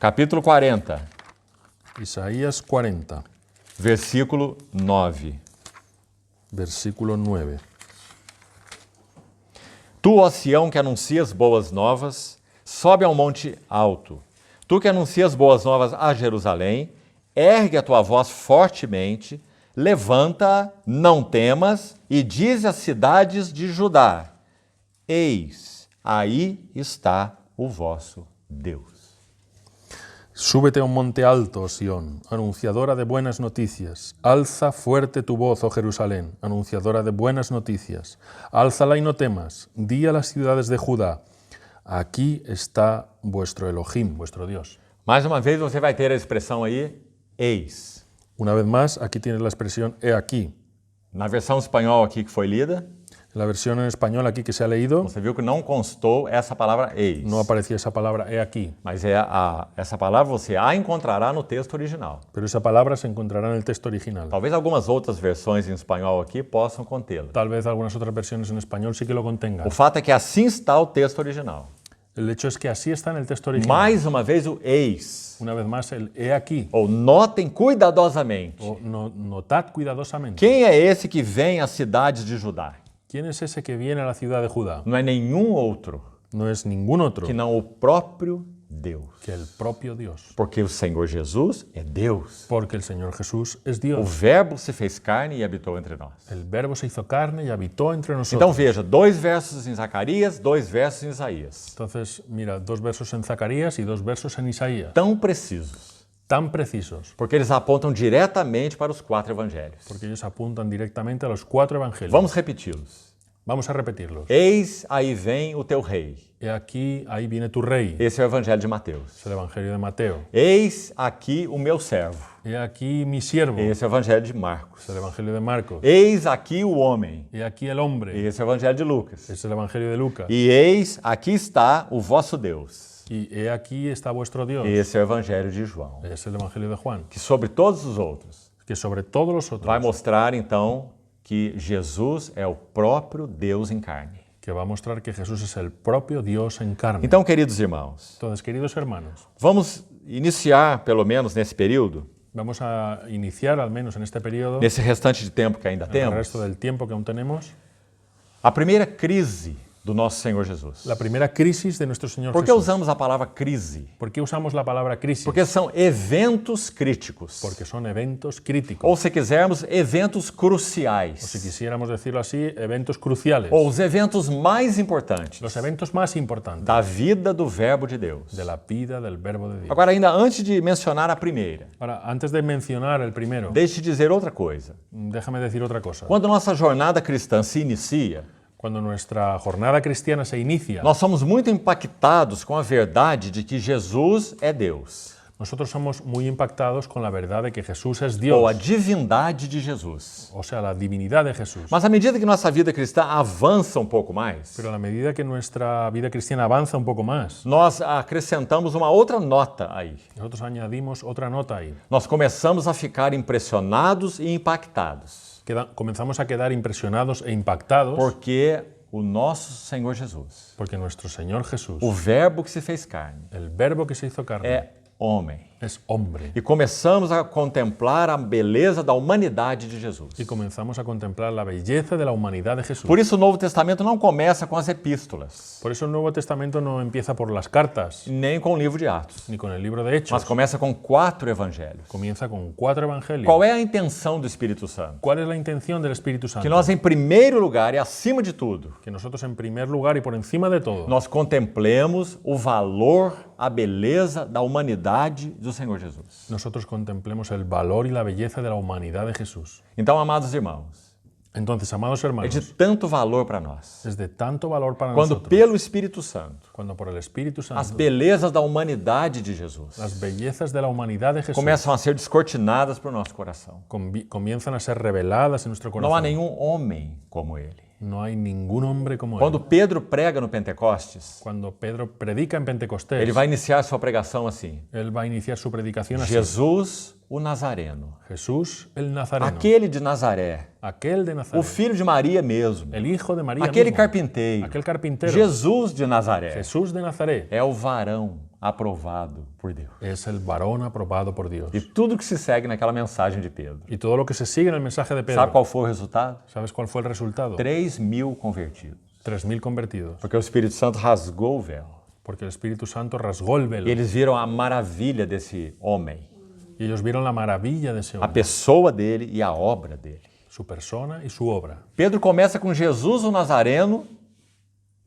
capítulo 40, Isaías 40, versículo 9. versículo 9. Tu, ó Sião, que anuncias boas novas, sobe ao monte alto. Tu que anuncias boas novas a Jerusalém, ergue a tua voz fortemente, levanta, não temas, e diz às cidades de Judá: Eis, aí está o vosso Deus. Súbete a un monte alto, oh Sión, anunciadora de buenas noticias. Alza fuerte tu voz, oh Jerusalén, anunciadora de buenas noticias. Álzala y no temas. Di a las ciudades de Judá: aquí está vuestro Elohim, vuestro Dios. Mais uma vez você vai ter a expressão aí, eis. Una vez más, aquí tienes la expresión he aquí. Na versão espanhol aqui que foi lida, En la versión en español aquí que se ha leído, você viu que não constou essa palavra eis. no aparecía esa palabra he aquí, Mas essa palavra você a encontrará no texto original. pero esa palabra se encontrará en el texto original. Talvez algumas outras versões em espanhol aqui possam contê-la. Tal vez algunas otras versiones en español sí que lo contengan. O fato é que assim está o texto original. El hecho es que así está en el texto original. Mais uma vez o eis. Una vez más, el he aquí. Ou notem cuidadosamente. O notad cuidadosamente. Quem é esse que vem às cidades de Judá? ¿Quién es ese que viene a la ciudad de Judá? Não é nenhum outro No es ningún otro que não o próprio Deus. que el propio Dios. Porque o Senhor Jesus é Deus. Porque el Señor Jesús es O Dios. Verbo se fez carne e habitou entre nós. El Verbo se hizo carne y habitó entre Então nosotros. veja, 2 versos em Zacarias, 2 versos em Isaías. Entonces, mira, 2 versos en Zacarías y 2 versos en Isaías. Tão precisos. Tan precisos, Porque eles apontam diretamente para os 4 evangelhos. porque ellos apuntan directamente a los 4 evangelios. Vamos repeti-los. Vamos a repetirlos. Eis aí vem o teu rei. He aquí, ahí viene tu rey. Esse é o evangelho de Mateus. Es el Evangelio de Mateo. Eis aqui o meu servo. He aquí mi siervo. Esse é o evangelho de Marcos. Es el Evangelio de Marcos. Eis aqui o homem. He aquí el hombre. Esse é o evangelho de Lucas. Es el Evangelio de Lucas. E eis aqui está o vosso Deus. Y he aquí está vuestro Dios. Esse é o evangelho de João. Es el Evangelio de Juan. Que sobre todos os outros Que sobre todos los otros, vai mostrar então que Jesus é o próprio Deus em carne. que va a mostrar que Jesús es el propio Dios en carne. Então, queridos irmãos, Entonces, queridos hermanos, vamos iniciar, pelo menos nesse período, vamos a iniciar, al menos en este periodo, nesse restante de tempo que ainda en el temos, resto del tiempo que aún tenemos, a primeira crise do nosso Senhor Jesus. la primera crisis de nuestro Señor Por que Jesús. usamos a palavra crise? ¿Por qué usamos la palabra crisis? Porque são eventos críticos. Porque son eventos críticos. Ou, se quisermos, eventos cruciais. Si quisiéramos decirlo así, eventos cruciales. Ou os eventos mais importantes Los eventos más importantes da vida do Verbo de Deus. de la vida del Verbo de Dios. Agora, ainda antes de mencionar a primeira, Ahora, antes de mencionar el primero, deixe dizer outra coisa. déjame decir otra cosa. Quando nossa jornada cristã se inicia, Cuando nuestra jornada cristiana se inicia, nós somos muito impactados com a verdade de que Jesus é Deus, nosotros somos muy impactados con la verdad de que Jesús es ou a Dios, divindade de Jesus. o sea, la divinidad de Jesús. Mas à medida que nossa vida cristã avança um pouco mais, Pero a la medida que nuestra vida cristiana avanza un poco más, nós acrescentamos uma outra nota aí. nosotros añadimos otra nota ahí. Nós começamos a ficar impressionados e impactados, Comenzamos a quedar impresionados e impactados porque o nosso Senhor Jesus, porque nuestro Señor Jesús, o Verbo que se fez carne, el Verbo que se hizo carne, é homem. es hombre. E começamos a contemplar a beleza da humanidade de Jesus. Y comenzamos a contemplar la belleza de la humanidad de Jesús. Por isso o Novo Testamento não começa com as epístolas, Por eso el Nuevo Testamento no empieza por las cartas, nem com o livro de Atos, ni con el libro de Hechos. mas começa com 4 evangelhos. Comienza con 4 evangelios. Qual é a intenção do Espírito Santo? ¿Cuál es la intención del Espíritu Santo? Que nós, em primeiro lugar e acima de tudo, Que nosotros en primer lugar y por encima de todo, nós contemplemos o valor, a beleza da humanidade do Senhor Jesus. nosotros contemplemos el valor y la belleza de la humanidad de Jesús. Então, amados irmãos, Entonces, amados é hermanos, de tanto valor para nós, es de tanto valor para quando nosotros, pelo Espírito Santo, cuando por el Espíritu as Santo, belezas da humanidade de Jesus las bellezas de la humanidad de Jesús começam a ser descortinadas para o nosso coração. comienzan a ser reveladas en nuestro Não há corazón. nenhum homem como ele. No hay ningún hombre como Quando él. Pedro prega no Pentecostes, Cuando Pedro predica en Pentecostés, ele vai iniciar sua pregação assim: él va a iniciar su predicación así. Jesus, o Nazareno, Jesús el Nazareno, aquele de Nazaré, aquel de o Nazaret, filho de Maria mesmo, el hijo de María aquele mismo, carpinteiro, aquel carpintero, Jesus de Nazaré, Jesús de Nazaret, é o varão aprovado por Deus. es el varón aprobado por Dios. E tudo que se segue naquela mensagem de Pedro. Y todo lo que se sigue en el mensaje de Sabe Pedro, qual foi o resultado? ¿sabes cuál fue el resultado? 3.000 convertidos. 3.000 convertidos, Porque o Espírito Santo rasgou o véu. porque el Espíritu Santo rasgó el velo E eles viram a maravilha desse homem, y ellos vieron la maravilla de ese a hombre, pessoa dele e a obra dele. su persona y su obra. Pedro começa com Jesus o Nazareno.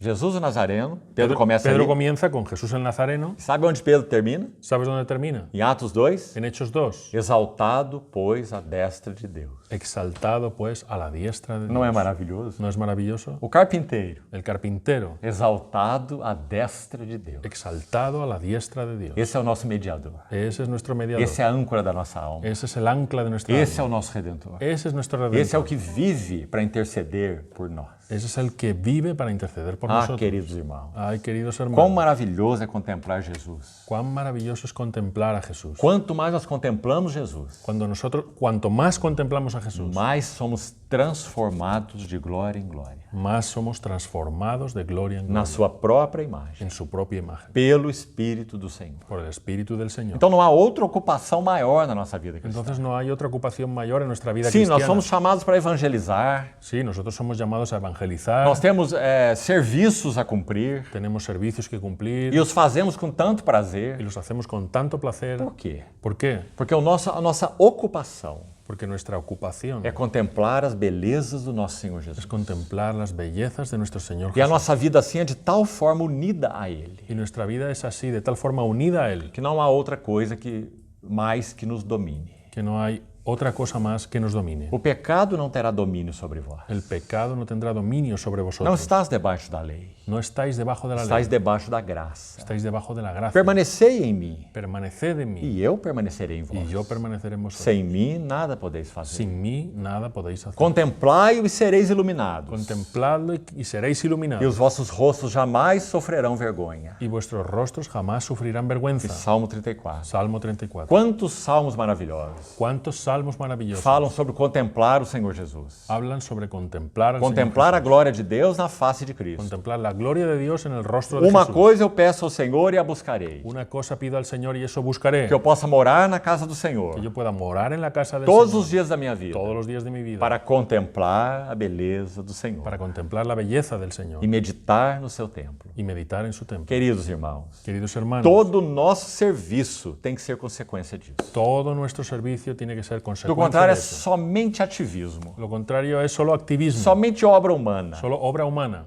Jesus o Nazareno. Pedro começa Pedro ali. comienza con Jesús el Nazareno. Sabe onde Pedro termina? ¿Sabes dónde termina? Em Atos 2. En Hechos 2. Exaltado, pois, à destra de Deus. Exaltado pues a la diestra de Dios. Não é maravilhoso? ¿No es maravilloso? O carpinteiro, El carpintero, exaltado à destra de Deus. exaltado a la diestra de Dios. Esse é o nosso mediador. Ese es nuestro mediador. Esse é a âncora da nossa alma. Ese es el ancla de nuestra Esse é alma. o nosso redentor. Ese es nuestro Esse é o redentor. que vive para interceder por nós. Ese es el que vive para interceder por Ah, nosotros. queridos irmãos, Ay, queridos quão hermanos, maravilhoso é contemplar Jesus. cuán maravilloso es contemplar a Jesús. Quanto mais nós contemplamos Jesus, Cuanto más contemplamos a Jesús, mais somos transformados de glória em glória, más somos transformados de gloria en na gloria, sua própria imagem, en su propia imagen, pelo Espírito do Senhor. por el Espíritu del Señor. Então não há outra ocupação maior na nossa vida cristã. Entonces no hay otra ocupación mayor en nuestra vida Sim, cristiana. nós somos chamados para evangelizar, Sí, nosotros somos llamados a evangelizar, nós temos serviços a cumprir tenemos servicios que cumplir e os fazemos com tanto y prazer. los hacemos con tanto placer. Por quê? ¿Por qué? Porque a nossa ocupação Porque nuestra ocupación é contemplar as belezas do nosso Senhor Jesus. es contemplar las bellezas de nuestro Señor E a Jesús. nossa vida assim é de tal forma unida a Ele, Y nuestra vida es así, de tal forma unida a Él, que não há outra coisa mais que nos domine. que no hay otra cosa más que nos domine. O pecado não terá domínio sobre vós. El pecado no tendrá dominio sobre Não vosotros. estás debaixo da lei, No estáis debajo de la estás ley, debaixo da graça. estáis debajo de la gracia. Permanecei em mim, Permaneced en mí e eu permanecerei em y vós. yo permaneceré en vosotros. Sem mim nada podeis fazer. Sin mí nada podéis hacer. Contemplai-o e sereis iluminados, Contempladlo y seréis e iluminados, os vossos rostos jamais sofrerão vergonha. y vuestros rostros jamás sufrirán vergüenza. Salmo 34. Salmo 34. Quantos salmos maravilhosos ¿Cuántos salmos maravillosos falam sobre contemplar o Senhor Jesus. hablan sobre contemplar al Contemplar a Señor glória de Deus na face de Jesús? Cristo. Contemplar la gloria de Dios en el rostro de Uma Jesús. coisa eu peço ao Senhor e a buscarei, Una cosa pido al Señor y eso buscaré, que eu possa morar na casa do que Senhor yo pueda morar en la casa del todos Señor os dias da minha vida, todos los días de mi vida, para contemplar a beleza do Senhor para contemplar la belleza del Señor e meditar no seu templo. y meditar en su templo. Queridos irmãos, Queridos hermanos, todo o nosso serviço tem que ser consequência disso. todo nuestro servicio tiene que ser Do consecuencia contrário, de é eso. somente ativismo, Lo contrario es solo activismo, somente obra humana. solo obra humana.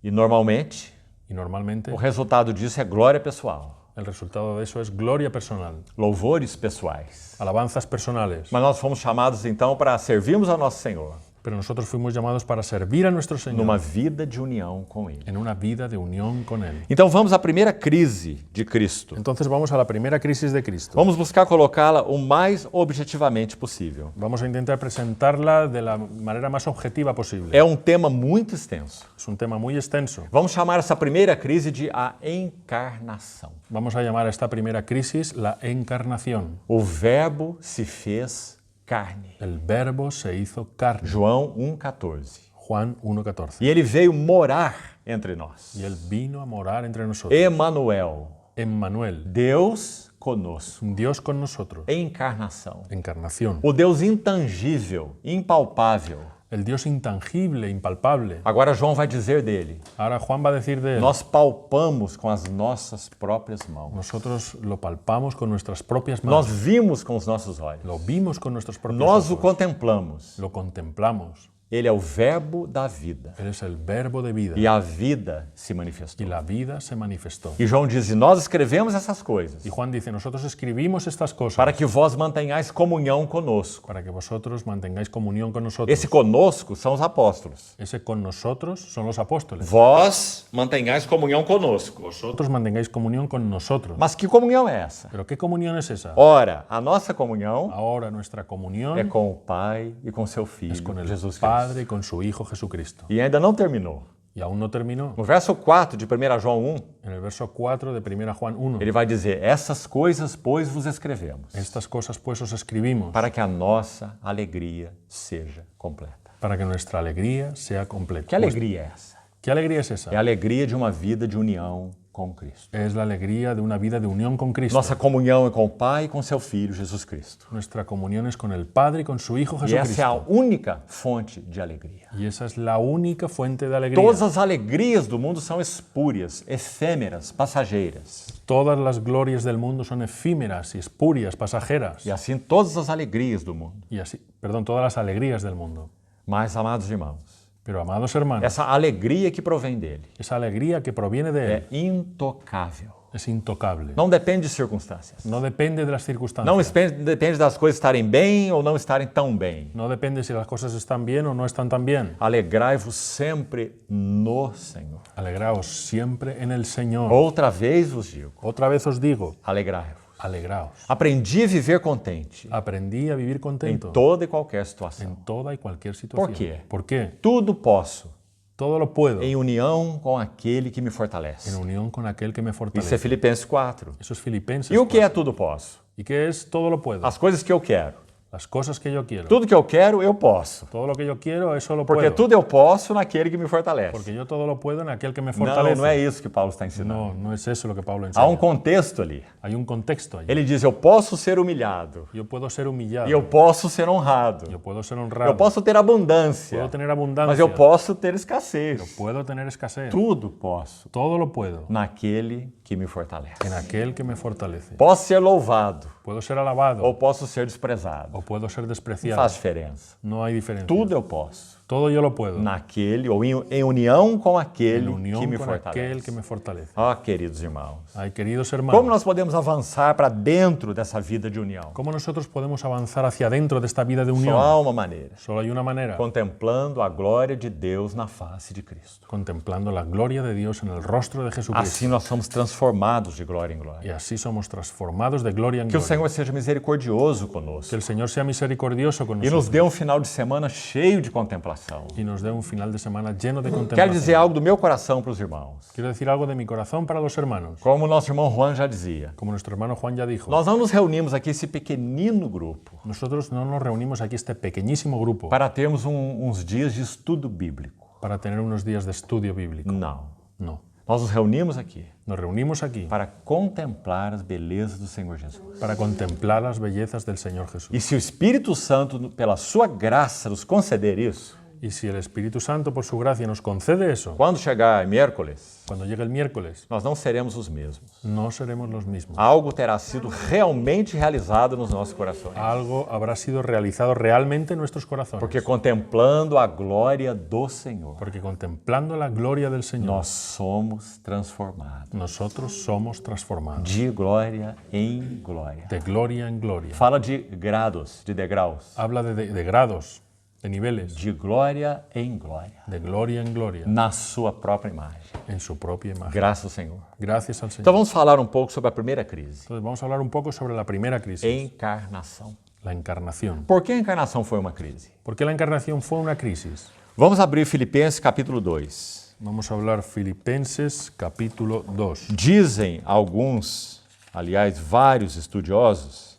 E normalmente, Y normalmente o resultado disso é glória pessoal, el resultado de eso es gloria personal, louvores pessoais. alabanzas personales. Mas nós fomos chamados então para servirmos ao nosso Senhor Pero nosotros fuimos llamados para servir a nuestro Señor numa vida de união com Ele. en una vida de unión con Él. Então vamos à primeira crise de Cristo. Entonces vamos a la primera crisis de Cristo. Vamos buscar colocá-la o mais objetivamente possível. Vamos a intentar presentarla de la manera más objetiva posible. É um tema muito extenso. Es un tema muy extenso. Vamos chamar essa primeira crise de a encarnação. Vamos a llamar a esta primera crisis la encarnación. O Verbo se fez carne. El verbo se hizo carne. João 1,14. Juan 1:14. E ele veio morar entre nós. Y Él vino a morar entre nosotros. Emanuel, Emmanuel, Deus conosco. Dios con nosotros. Encarnação. Encarnación. O Deus intangível, impalpável. El Dios intangible, impalpable. Agora João vai dizer dele. Ahora Juan va a decir de Él. Nós palpamos com as nossas próprias mãos. Nosotros lo palpamos con nuestras propias Nós manos. vimos com os nossos olhos. Lo vimos con nuestros propios Nós o ojos. contemplamos. Lo contemplamos. Ele é o verbo da vida. Él es el verbo de vida. E a vida se Y manifestou. la vida se manifestó. E João diz, e nós escrevemos essas coisas Y Juan dice, nosotros escribimos estas cosas para que vós mantenhais comunhão conosco. para que vosotros mantengáis comunión con nosotros. Esse conosco são os apóstolos. Ese con nosotros son los apóstoles. Vós mantenhais comunhão conosco. Vosotros mantengáis comunión con nosotros. Mas que comunhão é essa? ¿Pero qué comunión es esa? Ora, a nossa comunhão Ahora nuestra comunión é com o Pai e com seu es Filho, con el Jesus Padre Padre con su Hijo Jesucristo. E ainda não terminou. Y aún no terminó. No verso 4 de 1 João 1, En el verso 4 de 1 Juan 1. ele vai dizer: essas coisas, pois, vos escrevemos, Estas cosas pues os escribimos para que a nossa alegria seja completa. para que nuestra alegría sea completa. Que alegria é essa? ¿Qué alegría es esa? É a alegria de uma vida de união com Cristo. Es la alegría de una vida de unión con Cristo. Nossa comunhão é com o Pai e com seu Filho, Jesus Cristo. Nuestra comunión es con el Padre y con su Hijo E essa é a Jesucristo. única fonte de alegria. Y esa es la única fuente de alegría. Todas as alegrias do mundo são espúrias, efêmeras, passageiras. Todas las glorias del mundo son efímeras y espurias, pasajeras. E assim todas as alegrias do mundo. Y así, perdón, todas las alegrías del mundo. Mas, amados irmãos, Pero, amados hermanos, essa alegria que provém dele esa alegría que proviene de Él é intocável. es intocable. Não depende de circunstâncias. No depende de las Não circunstancias. depende das coisas estarem bem ou não estarem tão bem. No depende si las cosas están bien o no están tan bien. Alegrai-vos sempre no Senhor. Alegraos siempre en el Señor. Outra vez vos digo, Otra vez os digo, alegrai-vos. alegraos. Aprendi a viver contente Aprendí a vivir em contento toda e qualquer situação. en toda y cualquier situación. ¿Por qué? ¿Por qué? Tudo posso Todo lo puedo em união com aquele que me en fortalece. unión con aquel que me Isso é fortalece. Filipenses 4. Eso es Filipenses. E o que 4. é tudo posso? ¿Y qué es todo lo puedo? As coisas que eu quero. Las cosas que yo quiero. Tudo que eu quero, eu posso. Todo lo que yo quiero, eso lo Porque puedo. tudo eu posso naquele que me fortalece. Porque yo todo lo puedo en aquel que me Não, fortalece. não é isso que Paulo está ensinando. No, no es eso lo que Pablo Há enseña. um contexto ali. Hay un contexto allí. Ele diz: eu posso ser humilhado. Yo puedo ser humillado. E eu posso ser honrado. Yo puedo ser honrado. Eu posso ter abundância. Puedo tener abundancia. Mas eu posso ter escassez. Puedo tener escasez. Tudo posso Todo lo puedo naquele que me fortalece. en aquel que me fortalece. Posso ser louvado Puedo ser alabado ou posso ser desprezado. o puedo ser Não despreciado. faz diferença. No hay diferencia. Tudo eu posso Todo yo lo puedo naquele ou em união com aquele en unión que me con aquel que fortalece. me fortalece. Ó, queridos irmãos, Ay, queridos como hermanos, nós podemos avançar para dentro dessa vida de união? ¿cómo nosotros podemos avanzar hacia adentro de esta vida de Só unión? há uma maneira: Solo hay una manera, contemplando a glória de Deus na face de Cristo. contemplando la gloria de Dios en el rostro de Jesucristo. Assim nós somos transformados de glória em glória. Y así somos transformados de gloria en Que o gloria. Senhor seja misericordioso conosco Que el Señor sea misericordioso con e nos nosotros dê um final de semana cheio de contemplação. y nos dé un final de semana lleno de Quero contemplación. dizer algo do meu coração para os irmãos. Quiero decir algo de mi corazón para los hermanos. Como o nosso irmão Juan já dizia, Como nuestro hermano Juan ya dijo, nós não nos reunimos aqui, esse pequenino grupo, nosotros no nos reunimos aquí, este pequeñísimo grupo, para termos uns dias de estudo bíblico. para tener unos días de estudio bíblico. Não. No. Nós nos reunimos aqui Nos reunimos aquí para contemplar as belezas do Senhor Jesus. para contemplar las bellezas del Señor Jesús. E se o Espírito Santo, pela sua graça, nos conceder isso, Y si el Espíritu Santo, por su gracia, nos concede eso, quando chegar miércoles, cuando llegue el miércoles, nós não seremos os mesmos. no seremos los mismos. Algo terá sido realmente realizado nos nossos corações. Algo habrá sido realizado realmente en nuestros corazones. Porque contemplando a glória do Senhor, Porque contemplando la gloria del Señor, nós somos transformados nosotros somos transformados de glória em glória. de gloria en gloria. Fala de grados, de degraus. Habla de grados, de niveles, De glória em glória. de gloria en gloria, Na sua própria imagem. en su propia imagen. Graças ao Senhor. Gracias al Então Señor. vamos falar um pouco sobre a primeira crise. Entonces vamos a hablar un poco sobre la primera crisis, Encarnação. la encarnación. Por que a encarnação foi uma crise? ¿Por qué la encarnación fue una crisis? Vamos abrir Filipenses capítulo 2. Vamos a hablar Filipenses capítulo 2. Dizem alguns, aliás, vários estudiosos,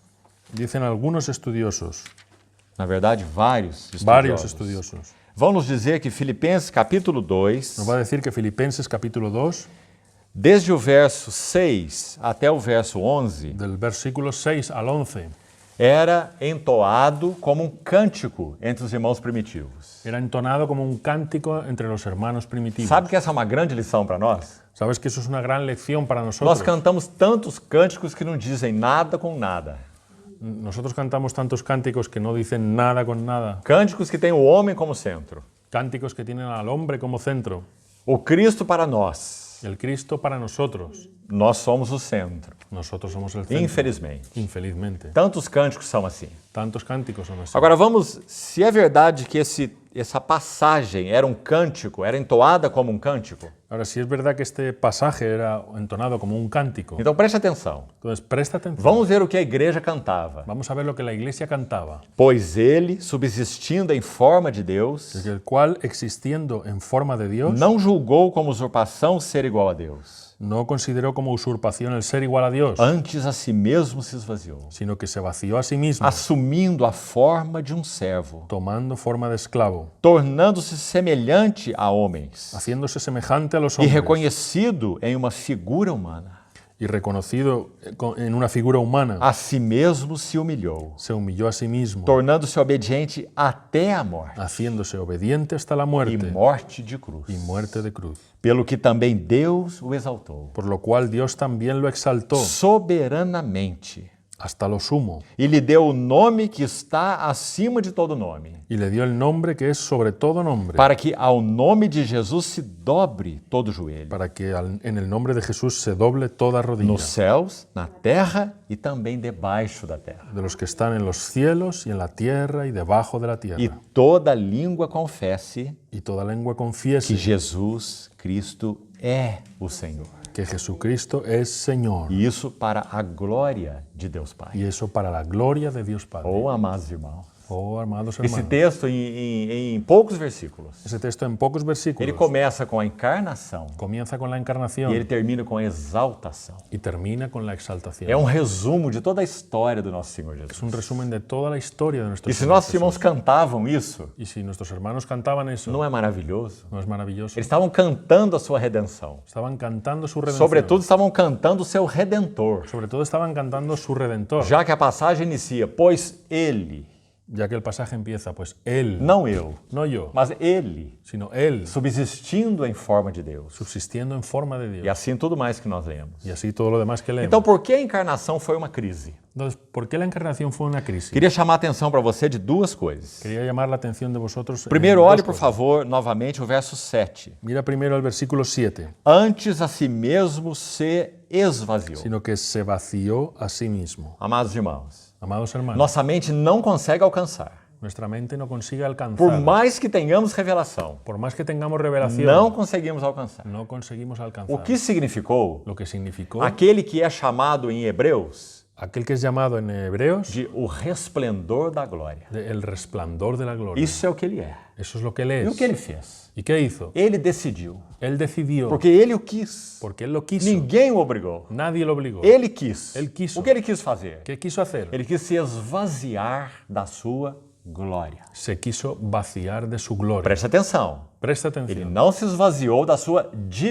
Dicen algunos estudiosos, na verdade, vários varios estudiosos, estudiosos, vão nos dizer que Filipenses capítulo 2, nos va a decir que Filipenses capítulo 2, desde o verso 6 até o verso 11, del versículo 6 al 11, era entoado como um cântico entre os irmãos primitivos. era entonado como un cántico entre los hermanos primitivos. Sabe que essa é uma grande lição para nós? ¿Sabes que eso es una gran lección para Nós nosotros? cantamos tantos cânticos que não dizem nada com nada. Nosotros cantamos tantos cánticos que no dicen nada con nada. Cânticos que têm o homem como centro. Cánticos que tienen al hombre como centro. O Cristo para nós. El Cristo para nosotros. Nós somos o centro, Nosotros somos el centro. infelizmente. Infelizmente. Tantos cânticos são assim. Tantos cánticos son así. Agora vamos, se é verdade que essa passagem era um cântico, era entoada como um cântico, Ahora, si es verdad que este pasaje era entonado como un cántico, então preste atenção. entonces presta atención. Vamos ver o que a igreja cantava. Vamos a ver lo que la iglesia cantaba, Pois ele, subsistindo em forma de Deus, el cual, existiendo en forma de Dios, não julgou como usurpação ser igual a Deus. no consideró como usurpación el ser igual a Dios, Antes a si mesmo se esvaziou, sino que se vació a sí mismo, assumindo a forma de um servo, tomando forma de esclavo, tornando-se semelhante a homens haciéndose semejante a los e hombres reconhecido em uma figura humana. y reconocido en una figura humana, A si mesmo se humilhou, se humilló a sí mismo, tornando-se obediente até a morte haciéndose obediente hasta la e muerte morte de cruz. y muerte de cruz. Pelo que também Deus o exaltou Por lo cual Dios también lo exaltó soberanamente hasta lo sumo e lhe deu o nome que está acima de todo nome, y le dio el nombre que es sobre todo nombre, para que ao nome de Jesus se dobre todo joelho, para que en el nombre de Jesús se doble toda rodilla, nos céus, na terra e também debaixo da terra, de los que están en los cielos y en la tierra y debajo de la e tierra, toda língua confesse y toda lengua que confiese Jesus Cristo é o Senhor. que Jesucristo es Señor, E isso para a glória de Deus Pai. y eso para la gloria de Dios Padre. Oh, amados irmãos, Oh, amados esse hermanos, texto em poucos versículos, ese texto en pocos ele versículos começa com a encarnação comienza con la e ele encarnación termina com a exaltação. y termina con la exaltación. É um resumo de toda a história do nosso Senhor Es Jesus. un resumen de toda la historia de nuestro E se Señor nossos Jesús. irmãos cantavam isso, Y si nuestros hermanos cantaban eso, não é maravilhoso? ¿no es maravilloso? Eles estavam cantando a sua redenção. Estaban cantando su redención. Sobretudo, estavam cantando o seu Redentor. Sobre todo estaban cantando su Redentor, Já que a passagem inicia, pois ele, ya que el pasaje empieza, pues Él, não eu, no yo, mas ele, sino Él, subsistindo em forma de Deus. subsistiendo en forma de E Dios. assim tudo mais que nós lemos. Y así todo lo demás que leemos. Então, por que a encarnação foi uma crise? Entonces, ¿por qué la encarnación fue una crisis? Queria chamar a atenção para você de duas coisas. Quería llamar la atención de vosotros. en Primeiro, dos olhe, por cosas. favor, novamente o verso 7. Mira primero el versículo 7. Antes a si mesmo se esvaziou. Sino que se vació a sí mismo. Amados irmãos, Amados hermanos, nossa mente não consegue alcançar. nuestra mente no consigue alcanzar. Por mais que tenhamos revelação, Por más que tengamos revelación, não conseguimos alcançar. no conseguimos alcanzar. O que significou Lo que significó aquele que é chamado em Hebreus aquel que es llamado en Hebreos de o resplendor da glória. el resplandor de la gloria. Isso é o que ele é. Eso es lo que Él E o es. que ele fez? ¿Y qué hizo? Ele decidiu. Él decidió, Porque ele o quis. porque Él lo quiso. Ninguém o obrigou. Nadie lo obligó. Ele quis. Ele quis. O que ele quis fazer? ¿Qué quiso hacer? Ele quis se esvaziar da sua glória. Se quiso vaciar de su gloria. Preste atenção. Presta Ele atención. não se esvaziou da sua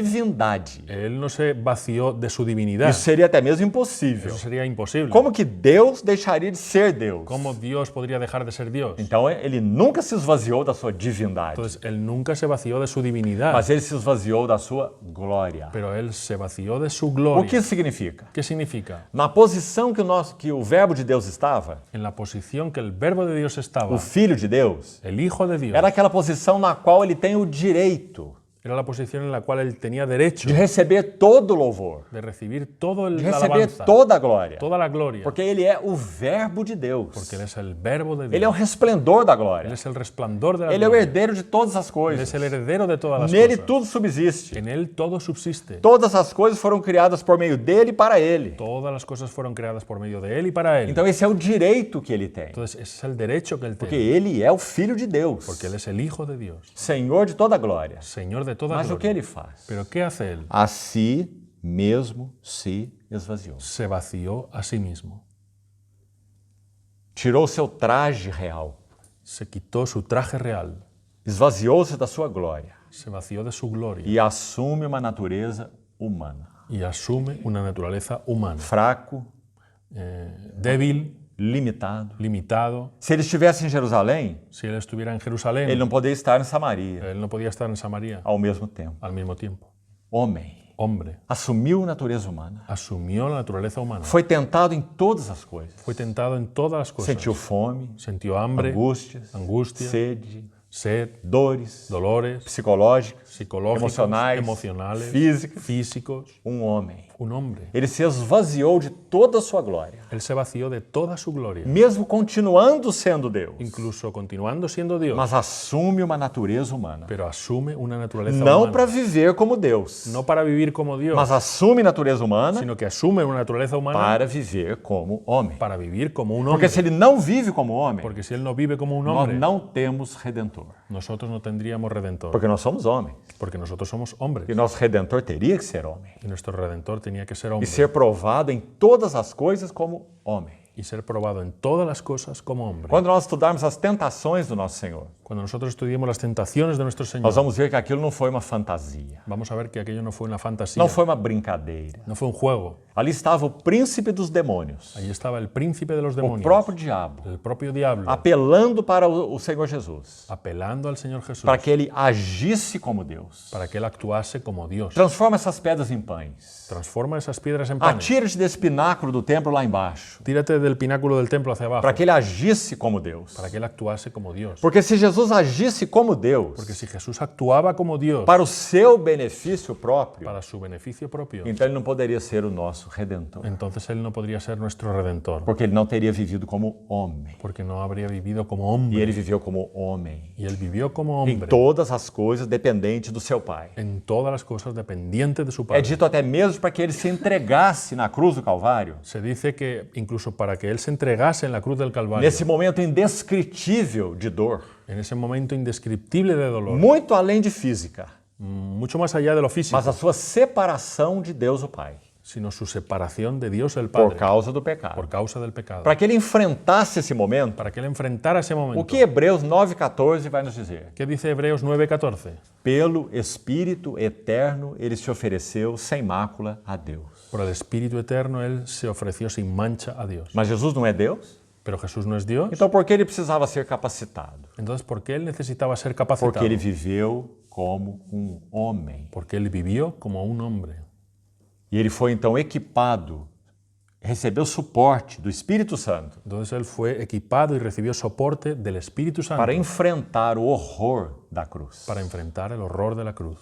divindade. Él no se vació de su divinidad. Isso seria até mesmo impossível. Eso sería imposible. Como que Deus deixaria de ser Deus? ¿Cómo Dios podría dejar de ser Dios? Então ele nunca se esvaziou da sua divindade, Entonces, Él nunca se vació de su divinidad, mas ele se esvaziou da sua glória. pero Él se vació de su O que gloria. isso significa? ¿Qué significa? Na posição que o verbo de Deus estava, En la posición que el verbo de Dios estaba, o Filho de Deus, el Hijo de Dios, era aquela posição na qual ele tem o direito era la posición en la cual Él tenía derecho de receber todo o louvor, de recibir todo el de receber alabanza, toda a glória, toda la gloria, porque ele é o verbo de Deus. porque Él es el verbo de Ele é o Dios. resplendor da Él glória. es el resplandor de la Ele é o gloria. herdeiro de todas as Él coisas. es el heredero de todas las Nele cosas. tudo subsiste. En Él todo subsiste. Todas as coisas foram criadas por meio dele e para ele. Todas las cosas fueron creadas por medio de Él y para Él. Então esse é o direito que ele tem. Entonces, ese es el derecho que Él Porque tiene. ele é o Filho de Deus, Porque Él es el Hijo de Dios, Senhor de toda a glória. Señor de toda Mas o que gloria. ele faz? Pero ¿qué hace Él? A si mesmo se esvaziou. Se vació a sí mismo. Tirou seu traje real. Se quitó su traje real. Esvaziou-se da sua glória. Se vació de su gloria. E assume uma natureza humana. Y asume una naturaleza humana. Fraco, Débil, limitado. limitado. Se ele estivesse em Jerusalém, Si Él estuviera en Jerusalén, ele não poderia estar em Samaria Él no podía estar en Samaria ao mesmo tempo. al mismo tiempo. Homem. Hombre, Assumiu natureza humana. asumió la naturaleza humana. Foi tentado em todas as coisas. Fue tentado en todas las cosas. Sentiu fome, Sintió hambre, angústias, angustia, sede, sed, dores dolores psicológicas, psicológicos, emocionais, físicas. físicos. Um homem. Un hombre. Ele se esvaziou de toda a sua glória, Él se vació de toda su gloria, mesmo continuando sendo Deus, incluso continuando siendo Dios, mas assume uma natureza humana. pero asume una naturaleza Não humana. para viver como Deus, No para vivir como Dios, mas assume natureza humana sino que asume una naturaleza humana para viver como homem. para vivir como un Porque hombre. se ele não vive como homem, Porque si Él no vive como un nós hombre, não temos redentor. nosotros no tendríamos redentor. Porque nós somos homens. Porque nosotros somos hombres. E nosso redentor teria que ser homem. Y nuestro redentor tenía que ser E hombre. ser provado em todas as coisas como homem. Y ser probado en todas las cosas como hombre. Quando nós estudarmos as tentações do nosso Senhor, Cuando nosotros estudiemos las tentaciones de nuestro Señor, nós vamos ver que aquilo não foi uma fantasia. vamos a ver que aquello no fue una fantasía, Não foi uma brincadeira. no fue un juego. Ali estava o príncipe dos demônios, Ahí estaba el príncipe de los o demonios, próprio diabo, el propio diablo, apelando para o Senhor Jesus, apelando al Señor Jesús para que ele agisse como Deus. para que Él actuase como Dios. Transforma essas pedras em pães. Transforma esas piedras en panes. Atira-te desse pináculo do templo lá embaixo, Tírate del pináculo del templo hacia abajo para que ele agisse como Deus. para que Él actuase como Dios. Porque se Jesus agisse como Deus, Porque si Jesús actuaba como Dios para o seu benefício próprio, para su beneficio propio, então ele não poderia ser o nosso redentor. entonces Él no podría ser nuestro redentor, Porque ele não teria vivido como homem. porque no habría vivido como E hombre. ele viveu como homem. Y Él vivió como Em hombre todas as coisas dependente do seu Pai. en todas las cosas dependiente de su É Padre. dito até mesmo para que ele se entregasse na cruz do Calvário, Se dice que incluso para que Él se entregase en la cruz del Calvario, nesse momento indescritível de dor, en ese momento indescriptible de dolor, muito além de física, mucho más allá de lo físico, mas a sua separação de Deus o Pai, sino su separación de Dios el por Padre causa do pecado. por causa del pecado. Para que ele enfrentasse esse momento, Para que Él enfrentara ese o momento. que Hebreus 9,14 vai nos dizer? ¿Qué dice Hebreos 9:14? Pelo Espírito eterno, ele se ofereceu sem mácula a Deus. Por el Espíritu Eterno Él se ofreció sin mancha a Dios. Mas Jesus não é Deus? Pero Jesús no es Dios. Então por que ele precisava ser capacitado? Entonces, ¿por qué Él necesitaba ser capacitado? Porque ele viveu como um homem. Porque Él vivió como un hombre. E ele foi então equipado, recebeu suporte do Espírito Santo Entonces Él fue equipado y recibió soporte del Espíritu Santo para enfrentar o horror da cruz. para enfrentar el horror de la cruz.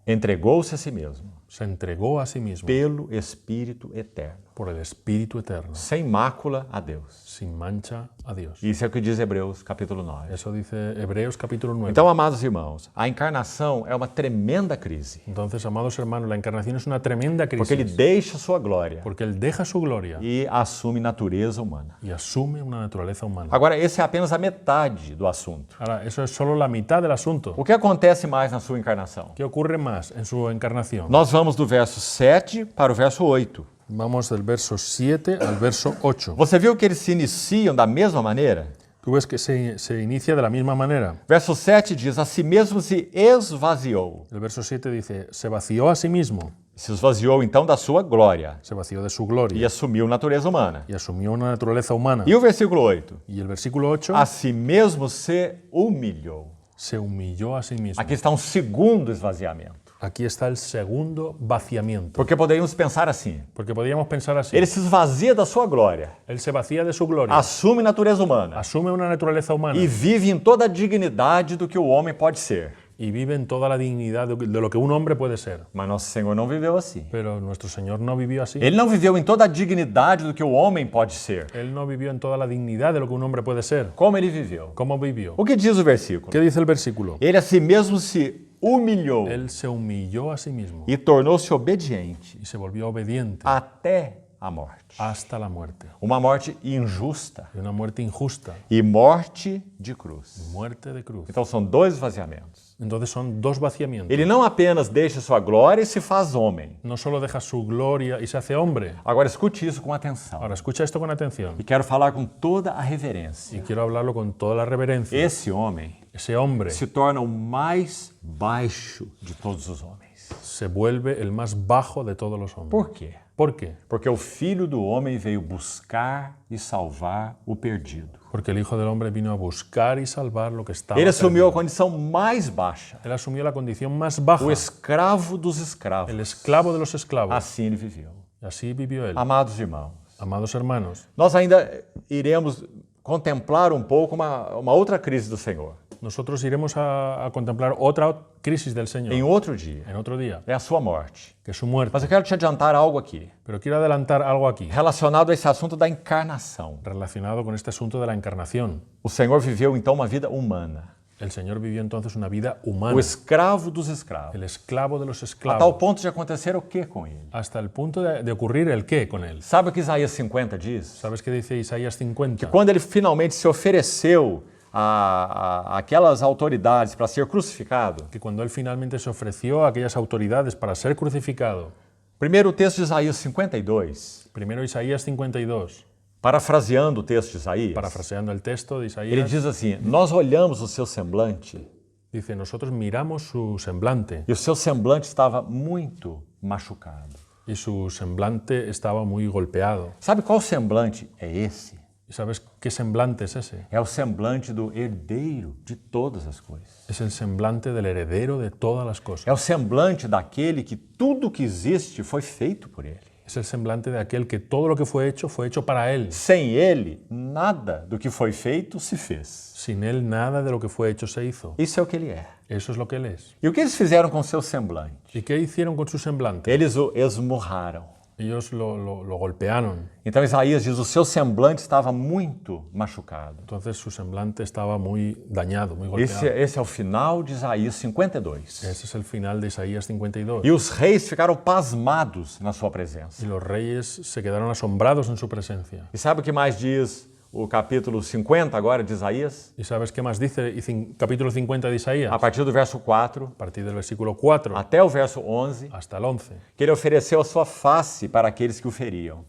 Entregou-se a si mesmo Se entregó a sí mismo pelo Espírito eterno, por el Espíritu Eterno, sem mácula a Deus. sin mancha a Dios. Isso é o que diz Hebreus capítulo 9. Eso dice Hebreos capítulo 9. Então, amados irmãos, a encarnação é uma tremenda crise, Entonces, amados hermanos, la encarnación es una tremenda porque ele crisis deixa sua glória porque Él deja su gloria e assume natureza humana. y asume una naturaleza humana. Agora, esse é apenas a metade do assunto. Ahora, eso es solo la mitad del asunto. O que acontece mais na sua encarnação? ¿Qué ocurre más en su encarnación? Nós vamos do verso 7 para o verso 8. Vamos del verso 7 al verso 8. Você viu que eles se iniciam da mesma maneira? Tú ves que se inicia de la misma manera. Verso 7 diz, a si mesmo se esvaziou. El verso 7 dice, se vació a sí mismo, Se esvaziou então da sua glória se vació de su e gloria assumiu natureza humana. y asumió una naturaleza humana. E o versículo 8? Y el versículo 8, A si mesmo se humilhou. se humilló a sí mismo. Aqui está um segundo esvaziamento. Aquí está el segundo vaciamiento. Porque poderíamos pensar assim, Porque podríamos pensar así. ele se esvazia da sua glória, Él se vacía de su gloria, assume natureza humana asume una naturaleza humana e vive em toda a dignidade do que o homem pode ser. y vive en toda la dignidad de lo que un hombre puede ser. Mas nosso Senhor não viveu assim. Pero nuestro Señor no vivió así. Ele não viveu em toda a dignidade do que o homem pode ser. Él no vivió en toda la dignidad de lo que un hombre puede ser. Como ele viveu? ¿Cómo vivió? O que diz o versículo? ¿Qué dice el versículo? Ele a si mesmo se humilhou Él se humilló a sí mismo e tornou-se obediente y se volvió obediente até a morte. hasta la muerte. Uma morte injusta Y una muerte injusta, e morte de cruz. muerte de cruz. Então são dois esvaziamentos. Entonces son dos vaciamientos. Ele não apenas deixa sua glória e se faz homem. No solo deja su gloria y se hace hombre. Agora escute isso com atenção. Ahora escucha esto con atención E quero falar com toda a reverência. y quiero hablarlo con toda la reverencia. Esse homem Ese hombre se torna o mais baixo de todos os homens. se vuelve el más bajo de todos los hombres. Por quê? ¿Por qué? Porque o Filho do Homem veio buscar e salvar o perdido. Porque el Hijo del Hombre vino a buscar y salvar lo que estaba Ele assumiu a perdido. condição mais baixa, Él asumió la condición más baja, o escravo dos escravos. el esclavo de los esclavos. Assim ele viveu. Y así vivió él. Amados irmãos, Amados hermanos, nós ainda iremos contemplar um pouco uma outra crise do Senhor, nosotros iremos a contemplar otra crisis del em Señor outro dia. en otro día, É a sua morte. que es su muerte. Mas eu quero te adiantar algo aqui, Pero quiero adelantar algo aquí, relacionado a esse assunto da encarnação. relacionado con este asunto de la encarnación. O Senhor viveu então uma vida humana, El Señor vivió entonces una vida o humana, escravo dos escravos, el esclavo de los a tal esclavos, ponto de acontecer o que com ele? hasta el punto de ocurrir el qué con él. Sabe o que Isaías 50 diz? ¿Sabes qué dice Isaías 50? Quando ele finalmente se ofereceu aquelas autoridades para ser crucificado, Que cuando él finalmente se ofreció a aquellas autoridades para ser crucificado, primeiro o texto de Isaías 52, primero Isaías 52, parafraseando o texto de Isaías, parafraseando el texto de ele Isaías, diz assim: nós olhamos o seu semblante dice, nosotros miramos su semblante e o seu semblante estava muito machucado. y su semblante estaba muy golpeado. Sabe qual semblante é esse? ¿Y sabes qué semblante es ese? É o semblante do herdeiro de todas as coisas. Es el semblante del heredero de todas las cosas. É o semblante daquele que tudo que existe foi feito por ele. Es el semblante de aquel que todo lo que fue hecho para él. Sem ele, nada do que foi feito se fez. Sin él nada de lo que fue hecho se hizo. Isso é o que ele é. Eso es lo que él es. E o que eles fizeram com seu semblante? ¿Y qué hicieron con su semblante? Eles o esmurraram. Ellos lo golpearon. Então Isaías diz: o seu semblante estava muito machucado. Entonces su semblante estaba muy dañado, muy golpeado. Esse é o final de Isaías 52. Ese es el final de Isaías 52. E os reis ficaram pasmados na sua presença. Y los reyes se quedaron asombrados en su presencia. E sabe o que mais diz o capítulo 50 agora de Isaías? ¿Y sabes qué más dice capítulo 50 de Isaías? A partir do verso 4 A partir del versículo 4 até o verso 11, hasta el 11, que ele ofereceu a sua face para aqueles que o feriam.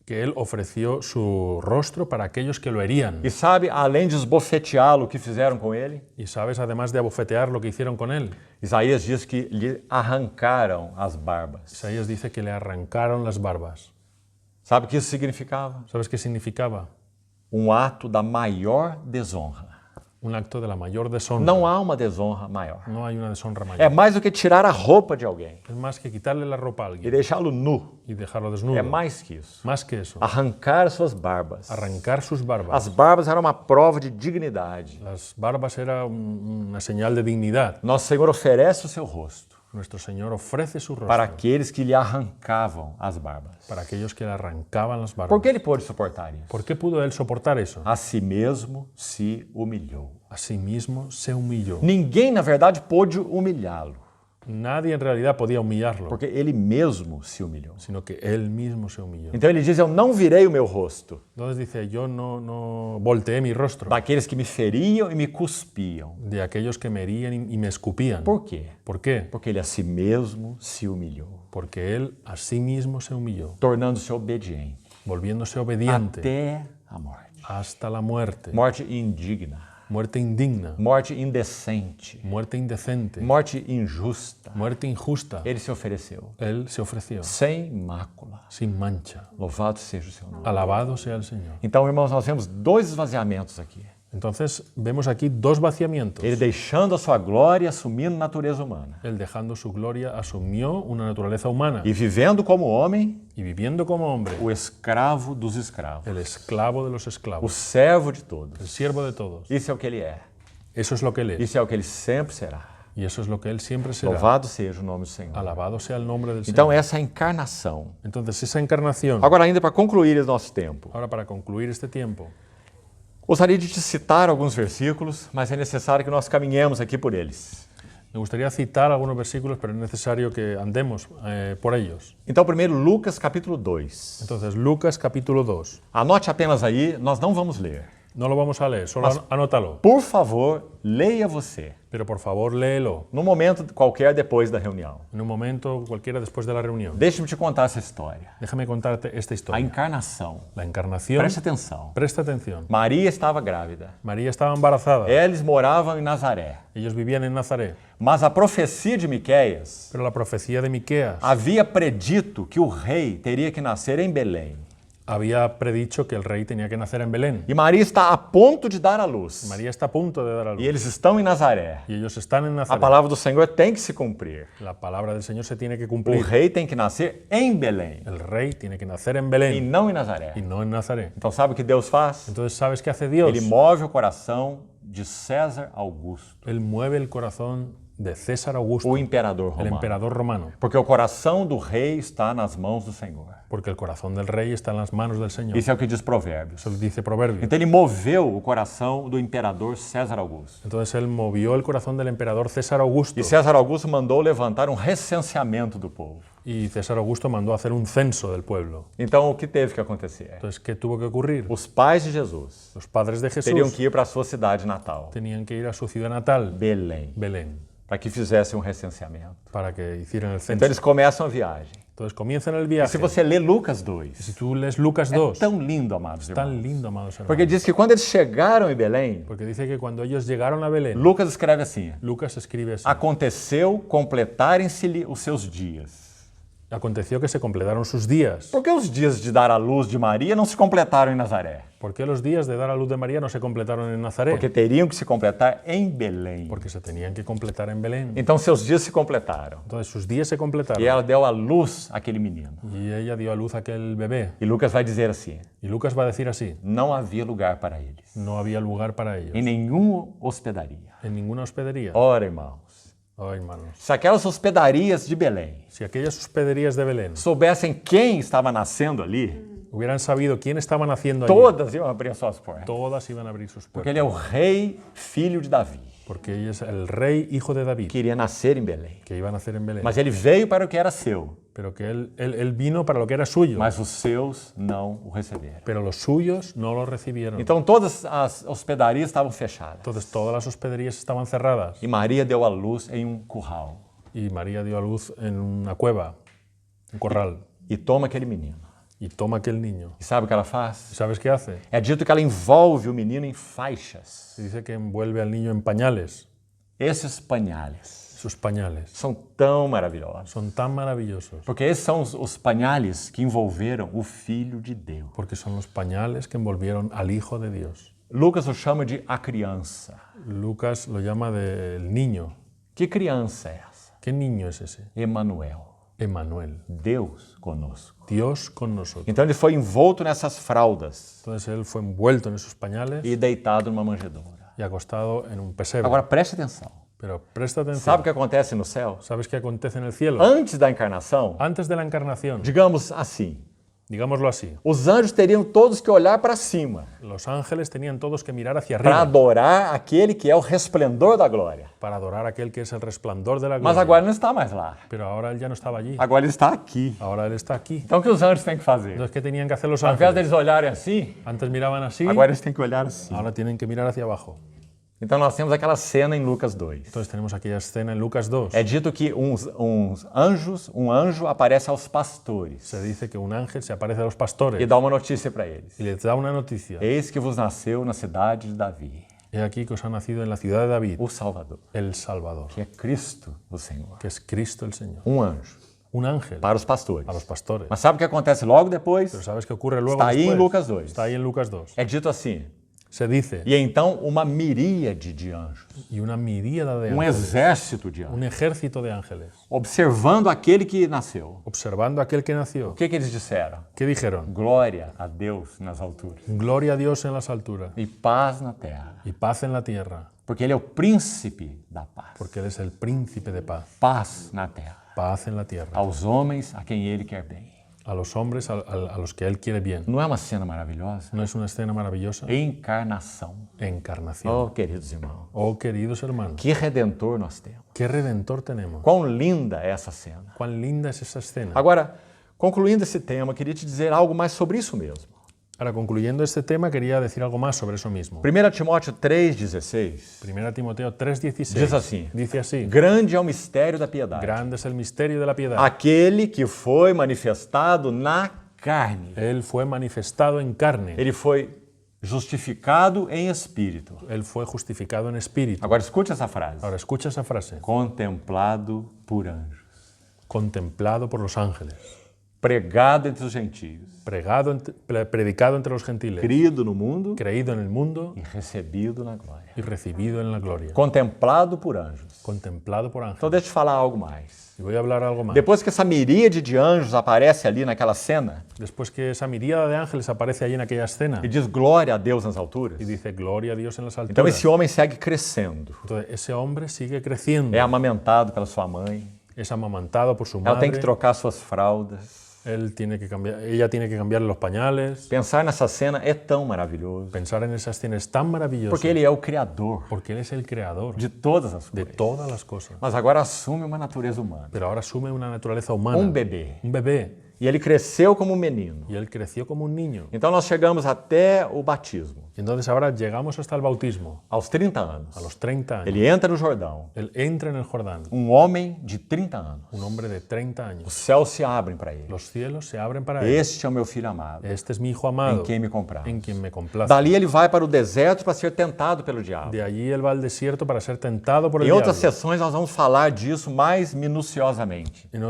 que él ofreció su rostro para aquellos que lo herían. E sabe, além de esbofeteá-lo, o que fizeram com ele? Y sabes, además de abofetear lo que hicieron con él, Isaías diz que lhe arrancaram as barbas. Isaías dice que le arrancaron las barbas. Sabe o que isso significava? ¿Sabes qué significaba? Ato da maior desonra. Un acto de la mayor deshonra. Não há uma desonra maior. No hay una deshonra mayor. É mais do que tirar a roupa de alguém Es más que quitarle la ropa a e alguien deixá-lo nu. y dejarlo desnudo. É mais que isso. Más que eso. Arrancar suas barbas. Arrancar sus barbas. As barbas eram uma prova de dignidade. Las barbas era una señal de dignidad. Nosso Senhor oferece o seu rosto Nuestro Señor ofrece su rostro para aqueles que lhe arrancavam as barbas. para aquellos que le arrancaban las barbas. Por que ele pôde suportar isso? ¿Por qué pudo él soportar eso? A si mesmo se humilhou. Asimismo se humilló. Ninguém, na verdade, pôde humilhá-lo, Nadie en realidad podía humillarlo, porque ele mesmo se humilhou. sino que él mismo se humilló. Então ele diz: eu não virei o meu rosto Entonces dice, yo no volteé mi rostro daqueles que me feriam e me cuspiam. de aquellos que me herían y me escupían. Por quê? ¿Por qué? Porque ele a si mesmo se humilhou, Porque él a sí mismo se humilló, tornando-se obediente volviéndose obediente até a morte. hasta la muerte. Morte indigna, Muerte indigna, morte indecente, muerte indecente, morte injusta. muerte injusta. Ele se ofereceu Él se ofreció sem mácula. sin mancha. Louvado seja o seu nome. Alabado sea el Señor. Então, irmãos, nós vemos dois esvaziamentos aqui. Entonces vemos aquí dos vaciamientos. Ele deixando a sua glória e assumindo natureza humana. Él, dejando su gloria, asumió una naturaleza humana E vivendo como homem, y viviendo como hombre, o escravo dos escravos, el esclavo de los o esclavos, servo de todos. el siervo de todos. Isso é o que ele é. Eso es lo que él es Isso é o que ele sempre será. y eso es lo que él siempre será. Louvado seja o nome do Senhor. Alabado sea el nombre del Então, Señor. essa é a encarnação. Entonces esa encarnación, Agora, ainda para concluir esse nosso tempo, ahora para concluir este tiempo, gostaria de te citar alguns versículos, mas é necessário que nós caminhemos aqui por eles. me gustaría citar algunos versículos, pero es necesario que andemos por ellos. Então, primeiro, Lucas capítulo 2. Entonces, Lucas capítulo 2. Anote apenas aí, nós não vamos ler. No lo vamos a leer, solo anótalo. Por favor, leia você, Pero por favor, léelo num momento qualquer depois da reunião. en un momento cualquiera después de la reunión. Deixe-me te contar essa história. Déjame contarte esta A historia. encarnação. La encarnación. Preste atenção. Presta atención. Maria estava grávida. María estaba embarazada. Eles moravam em Nazaré. Ellos vivían en Nazaret. Mas a profecia de Miqueias Pero la profecía de Miqueas havia predito que o rei teria que nascer em Belém. había predicho que el rey tenía que nacer en Belén. E Maria está a ponto de dar à luz. María está a punto de dar a luz. E eles estão em Nazaré. Y ellos están en A Nazaret. palavra do Senhor tem que se cumprir. La palabra del Señor se tiene que O cumplir. rei tem que nascer em Belém El rey tiene que nacer en e Belén não em Nazaré. y no en Nazaret. Então sabe o que Deus faz? Entonces, ¿sabes qué hace Dios? Ele move o coração de César Augusto, Él mueve el corazón de César Augusto, o imperador el romano. emperador romano, Porque o coração do rei está nas mãos do Senhor. porque el corazón del rey está en las manos del Señor. Isso é o que diz Provérbios. Eso dice Proverbios. Então ele moveu o coração do imperador César Augusto. Entonces él movió el corazón del emperador César Augusto E César Augusto mandou levantar um recenseamento do povo. y César Augusto mandó hacer un censo del pueblo. Então o que teve que acontecer? Entonces, ¿qué tuvo que ocurrir? Os pais de Jesus Los padres de teriam Jesús que ir para a sua cidade natal, tenían que ir a su ciudad natal, Belém, Belén, para que fizessem um recenseamento. para que hicieran el Então censo. eles começam a viagem. Entonces comienzan el E viaje. se você lê Lucas 2, Si tú lees Lucas é 2, tão lindo, amados tan irmãos. lindo, amados hermanos. Porque diz que quando eles chegaram em Belém, Porque dice que cuando ellos llegaron a Belén, Lucas escreve assim: Lucas escribe así. aconteceu completarem-se-lhe os seus dias. Aconteció que se completaron sus días. Por que os dias de dar à luz de Maria não se completaram em Nazaré? ¿Por qué los días de dar a luz de María no se completaron en Nazaret? Porque teriam que se completar em Belém. Porque se tenían que completar en Belén. Então seus dias se completaram. Entonces sus días se E completaron. ela deu à luz aquele menino. Y ella dio a luz a aquel bebé. E Lucas vai dizer assim: Y Lucas va a decir así: não havia lugar para eles, no había lugar para ellos em nenhuma hospedaria. en ninguna hospedería. Ora, irmãos, Oh, hermanos. se aquelas hospedarias de Belém Si aquellas hospederías de Belén soubessem quem estava nascendo ali, hubieran sabido quién estaba naciendo allí, todas iam abrir suas portas. todas iban a abrir sus Porque puertas. ele é o rei, filho de Davi, Porque él es el rey, hijo de David, que iria nascer em Belém. que iba a nacer en Belén. Mas ele veio para o que era seu, Pero que él vino para lo que era suyo. mas os seus não o receberam. Pero los suyos no lo recibieron. Então todas as hospedarias estavam fechadas. Entonces todas las hospederías estaban cerradas. E Maria deu à luz em um curral. Y María dio a luz en una cueva, un corral. E toma aquele menino. Y toma aquel niño. E sabe o que ela faz? ¿Sabes qué hace? É dito que ela envolve o menino em faixas. Se dice que envuelve al niño en pañales. Esses pañales Sus pañales são tão maravilhosos. son tan maravillosos. Porque esses são os pañales que envolveram o Filho de Deus. Porque son los pañales que envolvieron al Hijo de Dios. Lucas o chama de a criança. Lucas lo llama del niño. Que criança é essa? ¿Qué niño es ese? Emanuel. Emmanuel. Deus conosco. Dios con nosotros. Então ele foi envolto nessas fraldas Entonces él fue envuelto en esos pañales e deitado numa manjedoura. y acostado en un pesebre. Agora preste atenção. Pero presta atención. Sabe o que acontece no céu? ¿Sabes qué acontece en el cielo? Antes da encarnação, Antes de la encarnación, digamos assim, digámoslo así, os anjos teriam todos que olhar para cima los ángeles tenían todos que mirar hacia para arriba adorar aquele que é o resplendor da glória. para adorar a aquel que es el resplandor de la Mas gloria. agora ele não está mais lá. Pero ahora él ya no estaba allí. Agora ele está aqui. Ahora él está aquí. Então o que os anjos têm que fazer? Entonces, ¿qué tenían que hacer los Ao invés ángeles? deles olharem assim, Antes miraban así, agora eles têm que olhar assim. ahora tienen que mirar hacia abajo. Então nós temos aquela cena em Lucas 2. Entonces tenemos aquella escena en Lucas 2. É dito que um anjo aparece aos pastores Se dice que un ángel se aparece a los e pastores dá uma notícia para eles. y les da una noticia. Eis que vos nasceu na cidade de Davi, He aquí que os ha nacido en la ciudad de David o Salvador, el Salvador, que é Cristo, o Senhor. que es Cristo el Señor. Um anjo Un ángel para os pastores. a los pastores. Mas sabe o que acontece logo depois? Pero ¿sabes qué ocurre luego Está aí em después? Lucas 2. Está ahí en Lucas 2. É dito assim: Se dice, e então uma miríade de anjos, y una miríada de um ángeles, exército de anjos, un ejército de ángeles, observando aquele que nasceu. observando a aquel que O nació. que eles disseram? ¿Qué dijeron? Glória a Deus nas alturas Gloria a Dios en las alturas e paz na terra. y paz en la tierra, Porque ele é o príncipe da paz. porque Él es el príncipe de paz. Paz na terra. Paz en la tierra. Aos homens a quem ele quer bem. A los hombres, a los que Él quiere bien. Não é uma cena maravilhosa? ¿No es una escena maravillosa? Encarnação. Encarnación. Oh, queridos irmãos, Oh, queridos hermanos, que redentor nós temos. qué redentor tenemos. Quão linda é essa cena. Cuán linda es esa escena. Agora, concluindo esse tema, queria te dizer algo mais sobre isso mesmo. Ahora, concluyendo este tema, quería decir algo más sobre eso mismo. 1 Timóteo 3,16 1 Timoteo 3:16 diz assim: dice así: grande é o mistério da piedade. Grande es el misterio de la piedad. Aquele que foi manifestado na carne. Él fue manifestado en carne. Ele foi justificado em espírito. Él fue justificado en espíritu. Agora escute essa frase. Ahora, escucha esa frase. Contemplado por anjos. Contemplado por los ángeles. pregado entre os gentios, predicado entre los gentiles, crido no mundo creído en el mundo e recebido na glória, y recibido en la gloria, contemplado por anjos. contemplado por Então ángeles. deixa eu te falar algo mais. Y voy a hablar algo más. Depois que essa miríade de anjos aparece ali naquela cena Después que esa miríada de ángeles aparece allí en aquella escena e diz glória a Deus nas alturas, y dice gloria a Dios en las então alturas, esse homem segue crescendo. entonces ese hombre sigue creciendo, É amamentado pela sua mãe, es amamantado por su ela tem que madre, trocar suas fraldas. ella tiene que cambiarle los pañales. Pensar nessa cena é tão maravilhoso, Pensar en esa escena es tan maravilloso porque ele é o criador porque Él es el creador de todas as de coisas. todas las cosas. Mas agora assume uma natureza humana, Pero ahora asume una naturaleza humana, bebê. un bebé, E ele cresceu como um menino. y él creció como un niño. Então nós chegamos até o batismo, Y entonces ahora llegamos hasta el bautismo, aos 30 anos. a los 30 años. Ele entra no Jordão, Él entra en el Jordán, homem de 30 anos. un hombre de 30 Os años. céus se abrem para ele. Los cielos se abren para él. Este é o meu filho amado, Este es mi hijo em amado, quem me compraste. en quien me complace. Dali ele vai para o deserto para ser tentado pelo diabo. De allí él va al desierto para ser tentado por el Em outras diablo. sessões nós vamos falar disso mais minuciosamente. En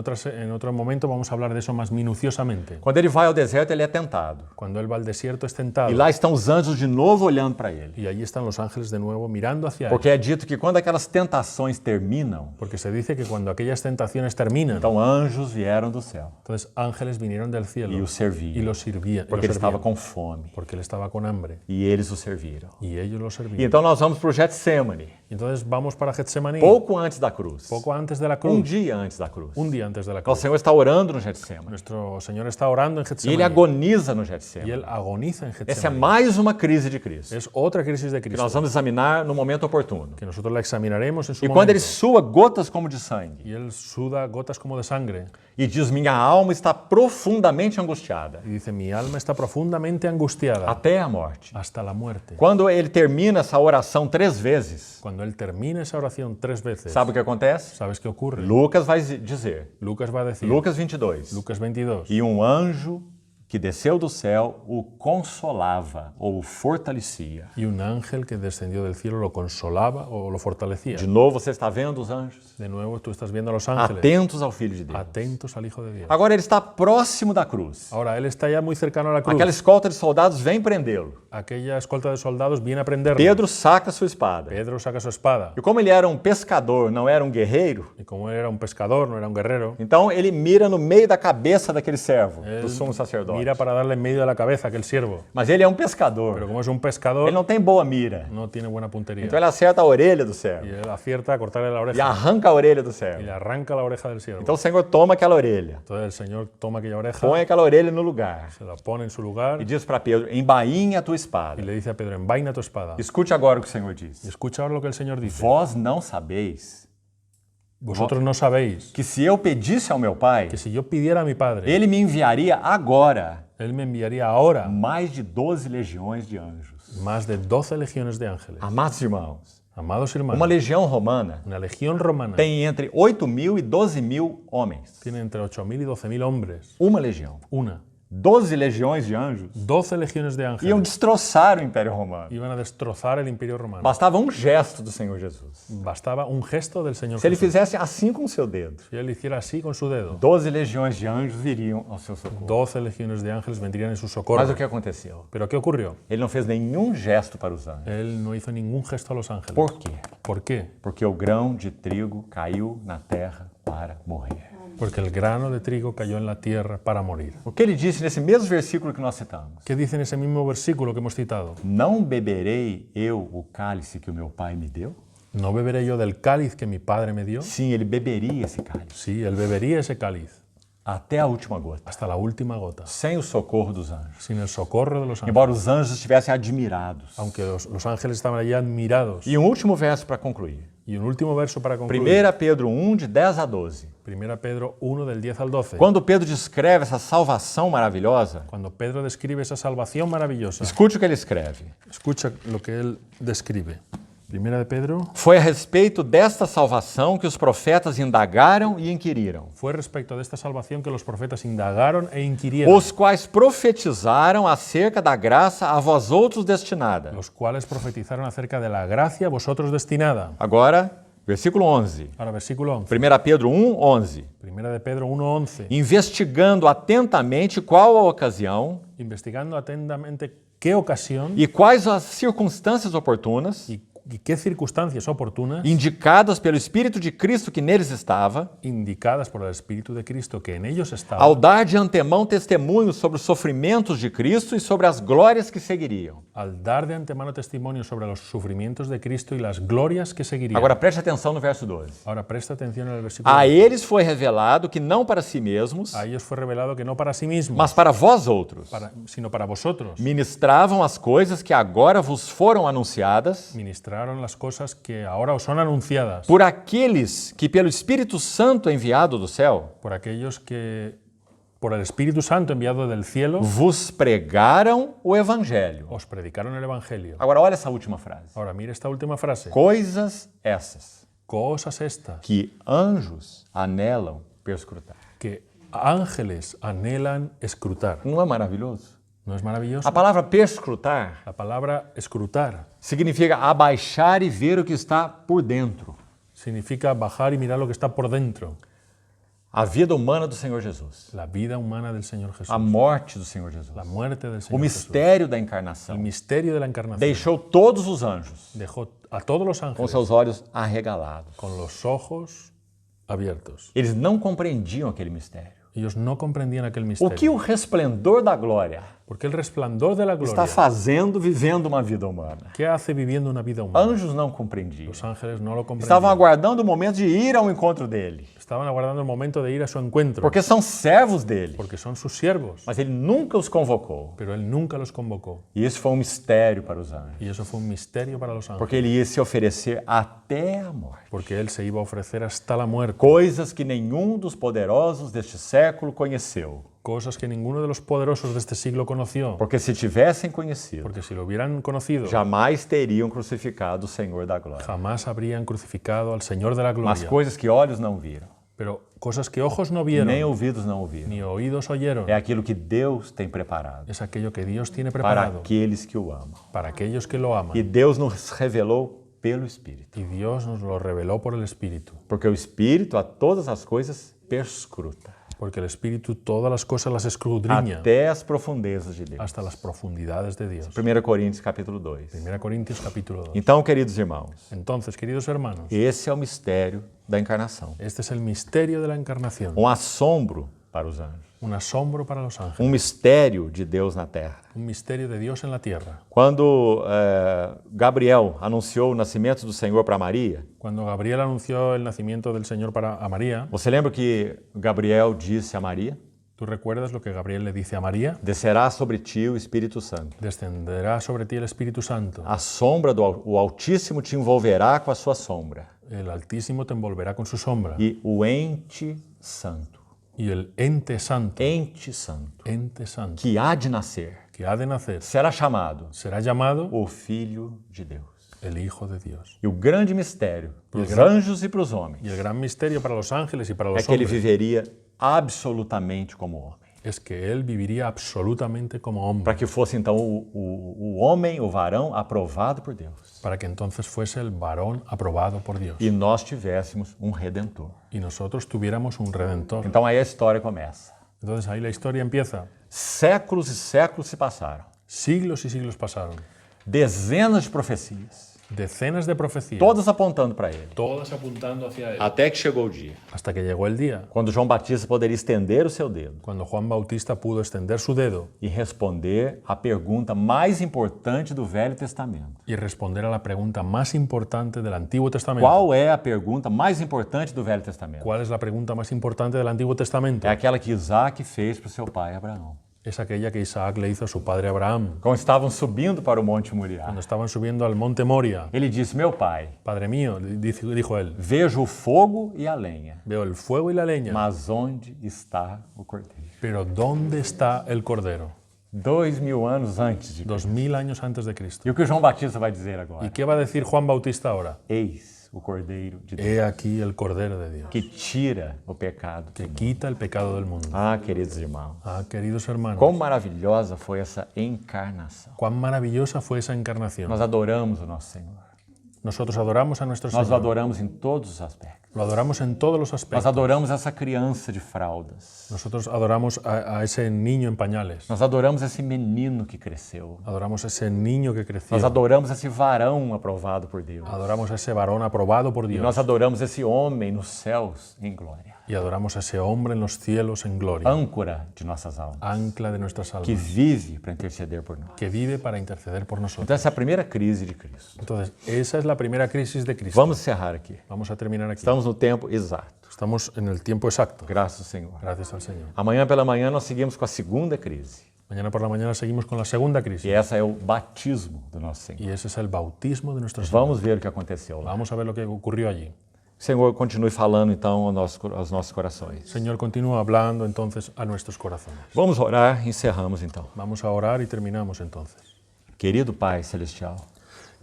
otro momento vamos a hablar de eso más minuciosamente. Quando ele vai ao deserto, ele é tentado. Cuando él va al desierto es tentado. E lá estão os anjos de novo olhando para ele. Y allí están los ángeles de nuevo mirando hacia él. Porque é dito que quando aquelas tentações terminam, Porque se dice que cuando aquellas tentaciones terminan, então anjos vieram do céu entonces ángeles vinieron del cielo e o serviam. y los servían. Porque ele estava com fome Porque él estaba con hambre e eles o serviram. y ellos lo E servían. então nós vamos para o Getsemane, Y entonces vamos para Getsemaní, pouco antes da cruz. poco antes de la cruz, Dia antes da cruz. un día antes de la O cruz. Senhor está orando no Getsemane. Nuestro Señor está orando en E ele Getsemaní agoniza no y Getsemane. él agoniza en Essa é Getsemaní. mais uma crise de Cristo, Es otra crisis de que nós Cristo vamos examinar no momento oportuno. que nosotros la examinaremos en su E quando ele momento. sua gotas como de sangue Y él suda gotas como de sangre e diz: minha alma está profundamente angustiada y dice, mi alma está profundamente angustiada até a morte. hasta la muerte. Quando ele termina essa oração 3 vezes, Cuando él termina esa oración 3 veces, sabe o que acontece? ¿sabes qué ocurre? Lucas vai dizer, Lucas va a decir, Lucas 22, Lucas 22, e um anjo que desceu do céu o consolava ou o fortalecia. y un ángel que descendió del cielo lo consolaba o lo fortalecía. De novo, você está vendo os anjos? De nuevo tú estás viendo a los ángeles Atentos ao Filho de Deus. atentos al Hijo de Dios. Agora ele está próximo da cruz. Ahora él está ya muy cercano a la cruz. Aquela escolta de soldados vem prendê-lo. Aquella escolta de soldados viene a prenderlo. Pedro saca sua espada. Pedro saca su espada. E como ele era um pescador, não era um guerreiro, Y como él era un pescador, no era un guerrero, então ele mira no meio da cabeça daquele servo, do sumo sacerdote. mira para darle en medio de la cabeza a aquel siervo. Mas ele é um Pero pescador. como es un pescador, Ele não tem boa mira. no tiene buena puntería. Então ele acerta a orelha do servo Y él acierta a cortarle la e oreja arranca a orelha do y servo. le arranca la oreja del siervo. Então o Senhor toma aquela orelha, Entonces el Señor toma aquella oreja, põe aquela orelha no lugar se la pone en su lugar e diz para Pedro: embainha a tua y espada. le dice a Pedro, envaina tu espada. Escute agora o que o Senhor Y diz. escucha ahora lo que el Señor dice. Vós não sabeis Vosotros no sabéis que se eu pedisse ao meu Pai, que si yo pidiera a mi Padre, ele me enviaria agora Él me enviaría ahora mais de 12 legiões de anjos. más de 12 legiones de ángeles. Amados irmãos, Amados hermanos, uma legião romana una legión romana tem entre 8.000 e 12.000 homens. tiene entre 8.000 y 12.000 hombres. Uma legião. Una. 12 legiões de anjos 12 legiones de iam ángeles destroçar o Império Romano. iban a destrozar el imperio romano. Bastava um gesto do Senhor Jesus. Bastaba un gesto del Señor Se ele Jesús. fizesse assim com o seu dedo, Si él hiciera así con su dedo, 12 legiões de anjos viriam ao seu socorro. 12 legiones de ángeles vendrían en su Mas socorro. o que aconteceu? Pero ¿qué ocurrió? Ele não fez nenhum gesto para os anjos. Él no hizo ningún gesto a los ángeles. Por quê? ¿Por qué? Porque o grão de trigo caiu na terra para morrer. Porque el grano de trigo cayó en la tierra para morir. O que ele disse nesse mesmo versículo que nós citamos? ¿Qué dice en ese mismo versículo que hemos citado? Não beberei eu o cálice que o meu pai me deu? ¿No beberé yo del cáliz que mi padre me dio? Sim, ele beberia esse cálice Sí, él bebería ese cáliz até a última gota, hasta la última gota, sem o socorro dos anjos. sin el socorro de los ángeles. Embora os anjos estivessem admirados. Aunque los ángeles estaban allí admirados. E um último verso para concluir. Y un último verso para concluir. 1 Pedro 1, de 10 a 12. 1 Pedro 1 del 10 al 12. Quando Pedro descreve essa salvação maravilhosa, Cuando Pedro describe esa salvación maravillosa, escute o que ele escreve. escucha lo que él describe. 1 de Pedro Foi a respeito desta salvação que os profetas indagaram e inquiriram, fue respecto de esta salvación que los profetas indagaron e inquirieron, os quais profetizaram acerca da graça a vós outros destinada. los cuales profetizaron acerca de la gracia a vosotros destinada. Agora, Versículo 11. Ahora, versículo 11. 1 Pedro 1, 11. Primera de Pedro 1:11. Investigando atentamente qual a ocasião Investigando atentamente qué ocasión e quais as circunstâncias oportunas y qué circunstancias oportunas indicadas pelo Espírito de Cristo que neles estava, indicadas por el Espíritu de Cristo que en ellos estaba, ao dar de antemão testemunho sobre os sofrimentos de Cristo e sobre as glórias que seguiriam. al dar de antemano testimonio sobre los sufrimientos de Cristo y las glorias que seguirían. Agora preste atenção no verso 12. Ahora presta atención en el versículo A 12. eles foi revelado que não para si mesmos, A ellos fue revelado que no para sí mismos, mas para vós outros, sino para vosotros. ministravam as coisas que agora vos foram anunciadas Ministraron las cosas que ahora os son anunciadas por aqueles que pelo Espírito Santo enviado do céu por aquellos que, por el Espíritu Santo enviado del cielo, vos pregaram o evangelho. os predicaron el Evangelio. Agora olha essa última frase. Ahora mira esta última frase. Coisas essas Cosas estas que anjos anelam perscrutar. que ángeles anhelan escrutar. Não é maravilhoso? ¿No es maravilloso? A palavra perscrutar La palabra escrutar significa abaixar e ver o que está por dentro. significa bajar y mirar lo que está por dentro. A vida humana do Senhor Jesus. La vida humana del Señor Jesús. A morte do Senhor Jesus. La muerte del O Señor Jesús. mistério da El encarnação. misterio de la encarnación. Deixou todos os anjos Dejó a todos los com ángeles seus olhos arregalados. con los ojos abiertos. Eles não compreendiam aquele mistério. Ellos no comprendían aquel O misterio. que o resplendor da glória Porque el resplandor de la está gloria, fazendo vivendo uma vida humana? ¿qué hace viviendo una vida humana? Anjos não compreendiam. Los ángeles no lo Estavam comprendían. aguardando o momento de ir ao encontro dele. Estaban aguardando el momento de ir a su encuentro. Porque são servos dele. Porque son sus siervos. Mas ele nunca os convocou. Pero él nunca los convocó. E isso foi um mistério para os anjos. Y eso fue un misterio para los ángeles. Porque ele ia se oferecer até a morte. Porque él se iba a ofrecer hasta la muerte. Coisas que nenhum dos poderosos deste século conheceu. Cosas que ninguno de los poderosos de este siglo conoció. Porque se tivessem conhecido, Porque si lo hubieran conocido, jamais teriam crucificado o Senhor da glória. jamás habrían crucificado al Señor de la Mas gloria. coisas que olhos não viram, Pero cosas que ojos no vieron, nem ouvidos não ouviram, ni oídos oyeron, é aquilo que Deus tem preparado es aquello que Dios tiene para preparado aqueles que o amam. para aquellos que lo aman. E Deus nos revelou pelo Espírito. Y Dios nos lo reveló por el Espíritu. Porque o Espírito a todas as coisas perscruta, Porque el Espíritu todas las cosas las escudriña até as profundezas de Deus. hasta las profundidades de Dios. 1 Coríntios capítulo 2. 1 Corintios capítulo 2. Então, queridos irmãos, Entonces, queridos hermanos, esse é o mistério da encarnação. este es el misterio de la encarnación. Um assombro para os anjos. Un asombro para los ángeles. Um mistério de Deus na terra. Un misterio de Dios en la tierra. Quando Gabriel anunciou o nascimento do Senhor para Maria, Cuando Gabriel anunció el nacimiento del Señor a María, você lembra que Gabriel disse a Maria? ¿tú recuerdas lo que Gabriel le dice a María? Descerá sobre ti o Espírito Santo. Descenderá sobre ti el Espíritu Santo. A sombra do Altíssimo te envolverá com a sua sombra. El Altísimo te envolverá con su sombra. E o ente santo, Y el ente santo, que há de nascer, que ha de nacer, será chamado será llamado o Filho de Deus. el Hijo de Dios. E o grande mistério para os anjos e para os homens Y el gran misterio para los ángeles y para é los que ele hombres viveria absolutamente como homem. es que él viviría absolutamente como hombre, Para que fosse então o homem, o varão aprovado por Deus. para que entonces fuese el varón aprobado por Dios E nós tivéssemos um redentor. y nosotros tuviéramos un redentor. Então aí a história começa. Entonces ahí la historia empieza. Séculos e séculos se passaram. Siglos y siglos pasaron. Dezenas de profecias, Decenas de profecías, todas apontando para ele. todas apuntando hacia él. Até que chegou o dia, Hasta que llegó el día quando João Batista poderia estender o seu dedo cuando Juan Bautista pudo extender su dedo e responder a pergunta mais importante do Velho Testamento. y responder a la pregunta más importante del Antiguo Testamento. Qual é a pergunta mais importante do Velho Testamento? ¿Cuál es la pregunta más importante del Antiguo Testamento? É aquela que Isaac fez para o seu pai Abraão. Es aquella que Isaac le hizo a su padre Abraham Quando estavam subindo para o Monte Moriá, cuando estaban subiendo al monte Moria. ele disse: Meu pai, Padre mío, dijo él, vejo o fogo e a lenha, veo el fuego y la leña, mas onde está o cordeiro? pero ¿dónde está el cordero? 2000 anos antes de Cristo. 2000 años antes de Cristo. E o que o João Batista vai dizer ¿Y agora? qué va a decir Juan Bautista ahora? Eis o cordeiro de Deus, He aquí el cordero de Dios, que tira o pecado. que quita el pecado del mundo. Ah, queridos irmãos, Ah, queridos hermanos, quão maravilhosa foi essa encarnação. cuán maravillosa fue esa encarnación. Nós adoramos o nosso Senhor. Nosotros adoramos a nuestro Nós o Señor. adoramos em todos os aspectos. Lo adoramos en todos los Nós aspectos. adoramos essa criança de fraldas. Nosotros adoramos a ese niño en pañales. Nós adoramos esse menino que cresceu. Adoramos a ese niño que creció. Nós adoramos esse varão aprovado por Deus. Adoramos a ese varón aprobado por E Dios. nós adoramos esse homem nos céus em glória. Y adoramos a ese hombre en los cielos en gloria. Âncora de nossas almas. Ancla de nuestras Que almas. vive para interceder por nós. Que vive para interceder por nosotros. Então essa é a primeira crise de Cristo. Entonces, esa es la primera crisis de Cristo. Vamos encerrar aqui. Vamos a terminar aquí. Estamos no tempo exato. Estamos en el tiempo exacto. Graças ao Senhor. Gracias al Señor. Amanhã pela manhã nós seguimos com a segunda crise. Mañana por la mañana seguimos con la segunda crisis. E essa é o batismo do nosso Senhor. Y ese es el bautismo de nuestro Señor. Vamos ver o que aconteceu lá. Vamos a ver lo que ocurrió allí. O Senhor continue falando então aos nossos corações. Señor continúa hablando entonces a nuestros corazones. Vamos orar e encerramos então. Vamos a orar y terminamos entonces. Querido Pai Celestial,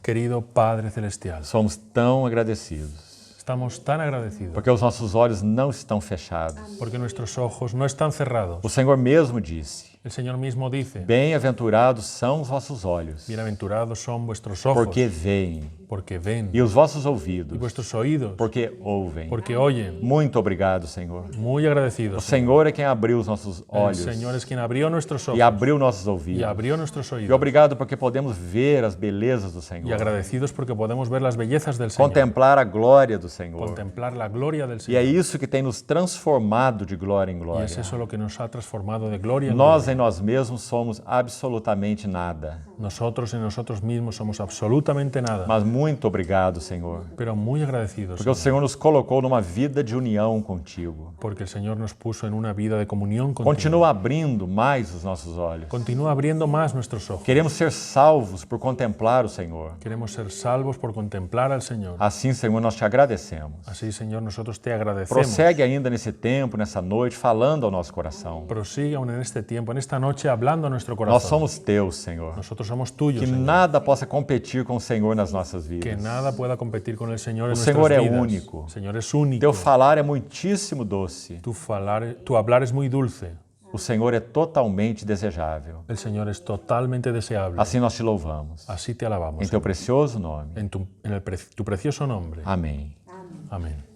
Querido Padre Celestial, somos tão agradecidos, estamos tan agradecidos porque os nossos olhos não estão fechados. porque nuestros ojos no están cerrados. O Senhor mesmo disse, El Señor mismo dice, bem-aventurados são os vossos olhos, bienaventurados son vuestros ojos porque veem, porque ven, e os vossos y ouvidos, vuestros oídos porque ouvem. porque oyen. Muito obrigado, Senhor. Muy O agradecidos. Senhor é quem abriu os nossos El olhos Señor es quien abrió nuestros e ojos abriu nossos y ouvidos. abrió nuestros E oídos. obrigado porque podemos ver as belezas do Y Senhor, agradecidos porque podemos ver las bellezas del Señor, contemplar a glória do Senhor. contemplar la gloria del E é Señor. isso que tem nos transformado de glória em Y glória. es eso lo que nos ha transformado de gloria en Nós gloria. em nós mesmos somos absolutamente nada. Nosotros en nosotros mismos somos absolutamente nada, Mas muito obrigado, Senhor, pero muy agradecidos porque o Senhor nos colocou numa vida de união contigo. porque el Señor nos puso en una vida de comunión contigo. Continua abrindo mais os nossos olhos. Continúa abriendo más nuestros ojos. Queremos ser salvos por contemplar o Senhor. Queremos ser salvos por contemplar al Señor. Assim, Senhor, nós te agradecemos. Así, Señor, nosotros te agradecemos. Prossegue ainda nesse tempo, nessa noite, falando ao nosso coração. Prosigue aún en este tiempo, en esta noche, hablando a nuestro Nós corazón. somos teus, Senhor. Nosotros somos tuyos, Que Señor. nada possa competir com o Senhor nas nossas Que vidas. nada pueda competir con el Señor en O nuestras Senhor é vidas. único. El Señor es único. Teu falar é muitíssimo doce. Tu hablar es muy dulce. O Senhor é totalmente desejável. El Señor es totalmente deseable. Assim nós te louvamos. Así te alabamos. Em teu precioso nome. En tu precioso nombre. Amém. Amén.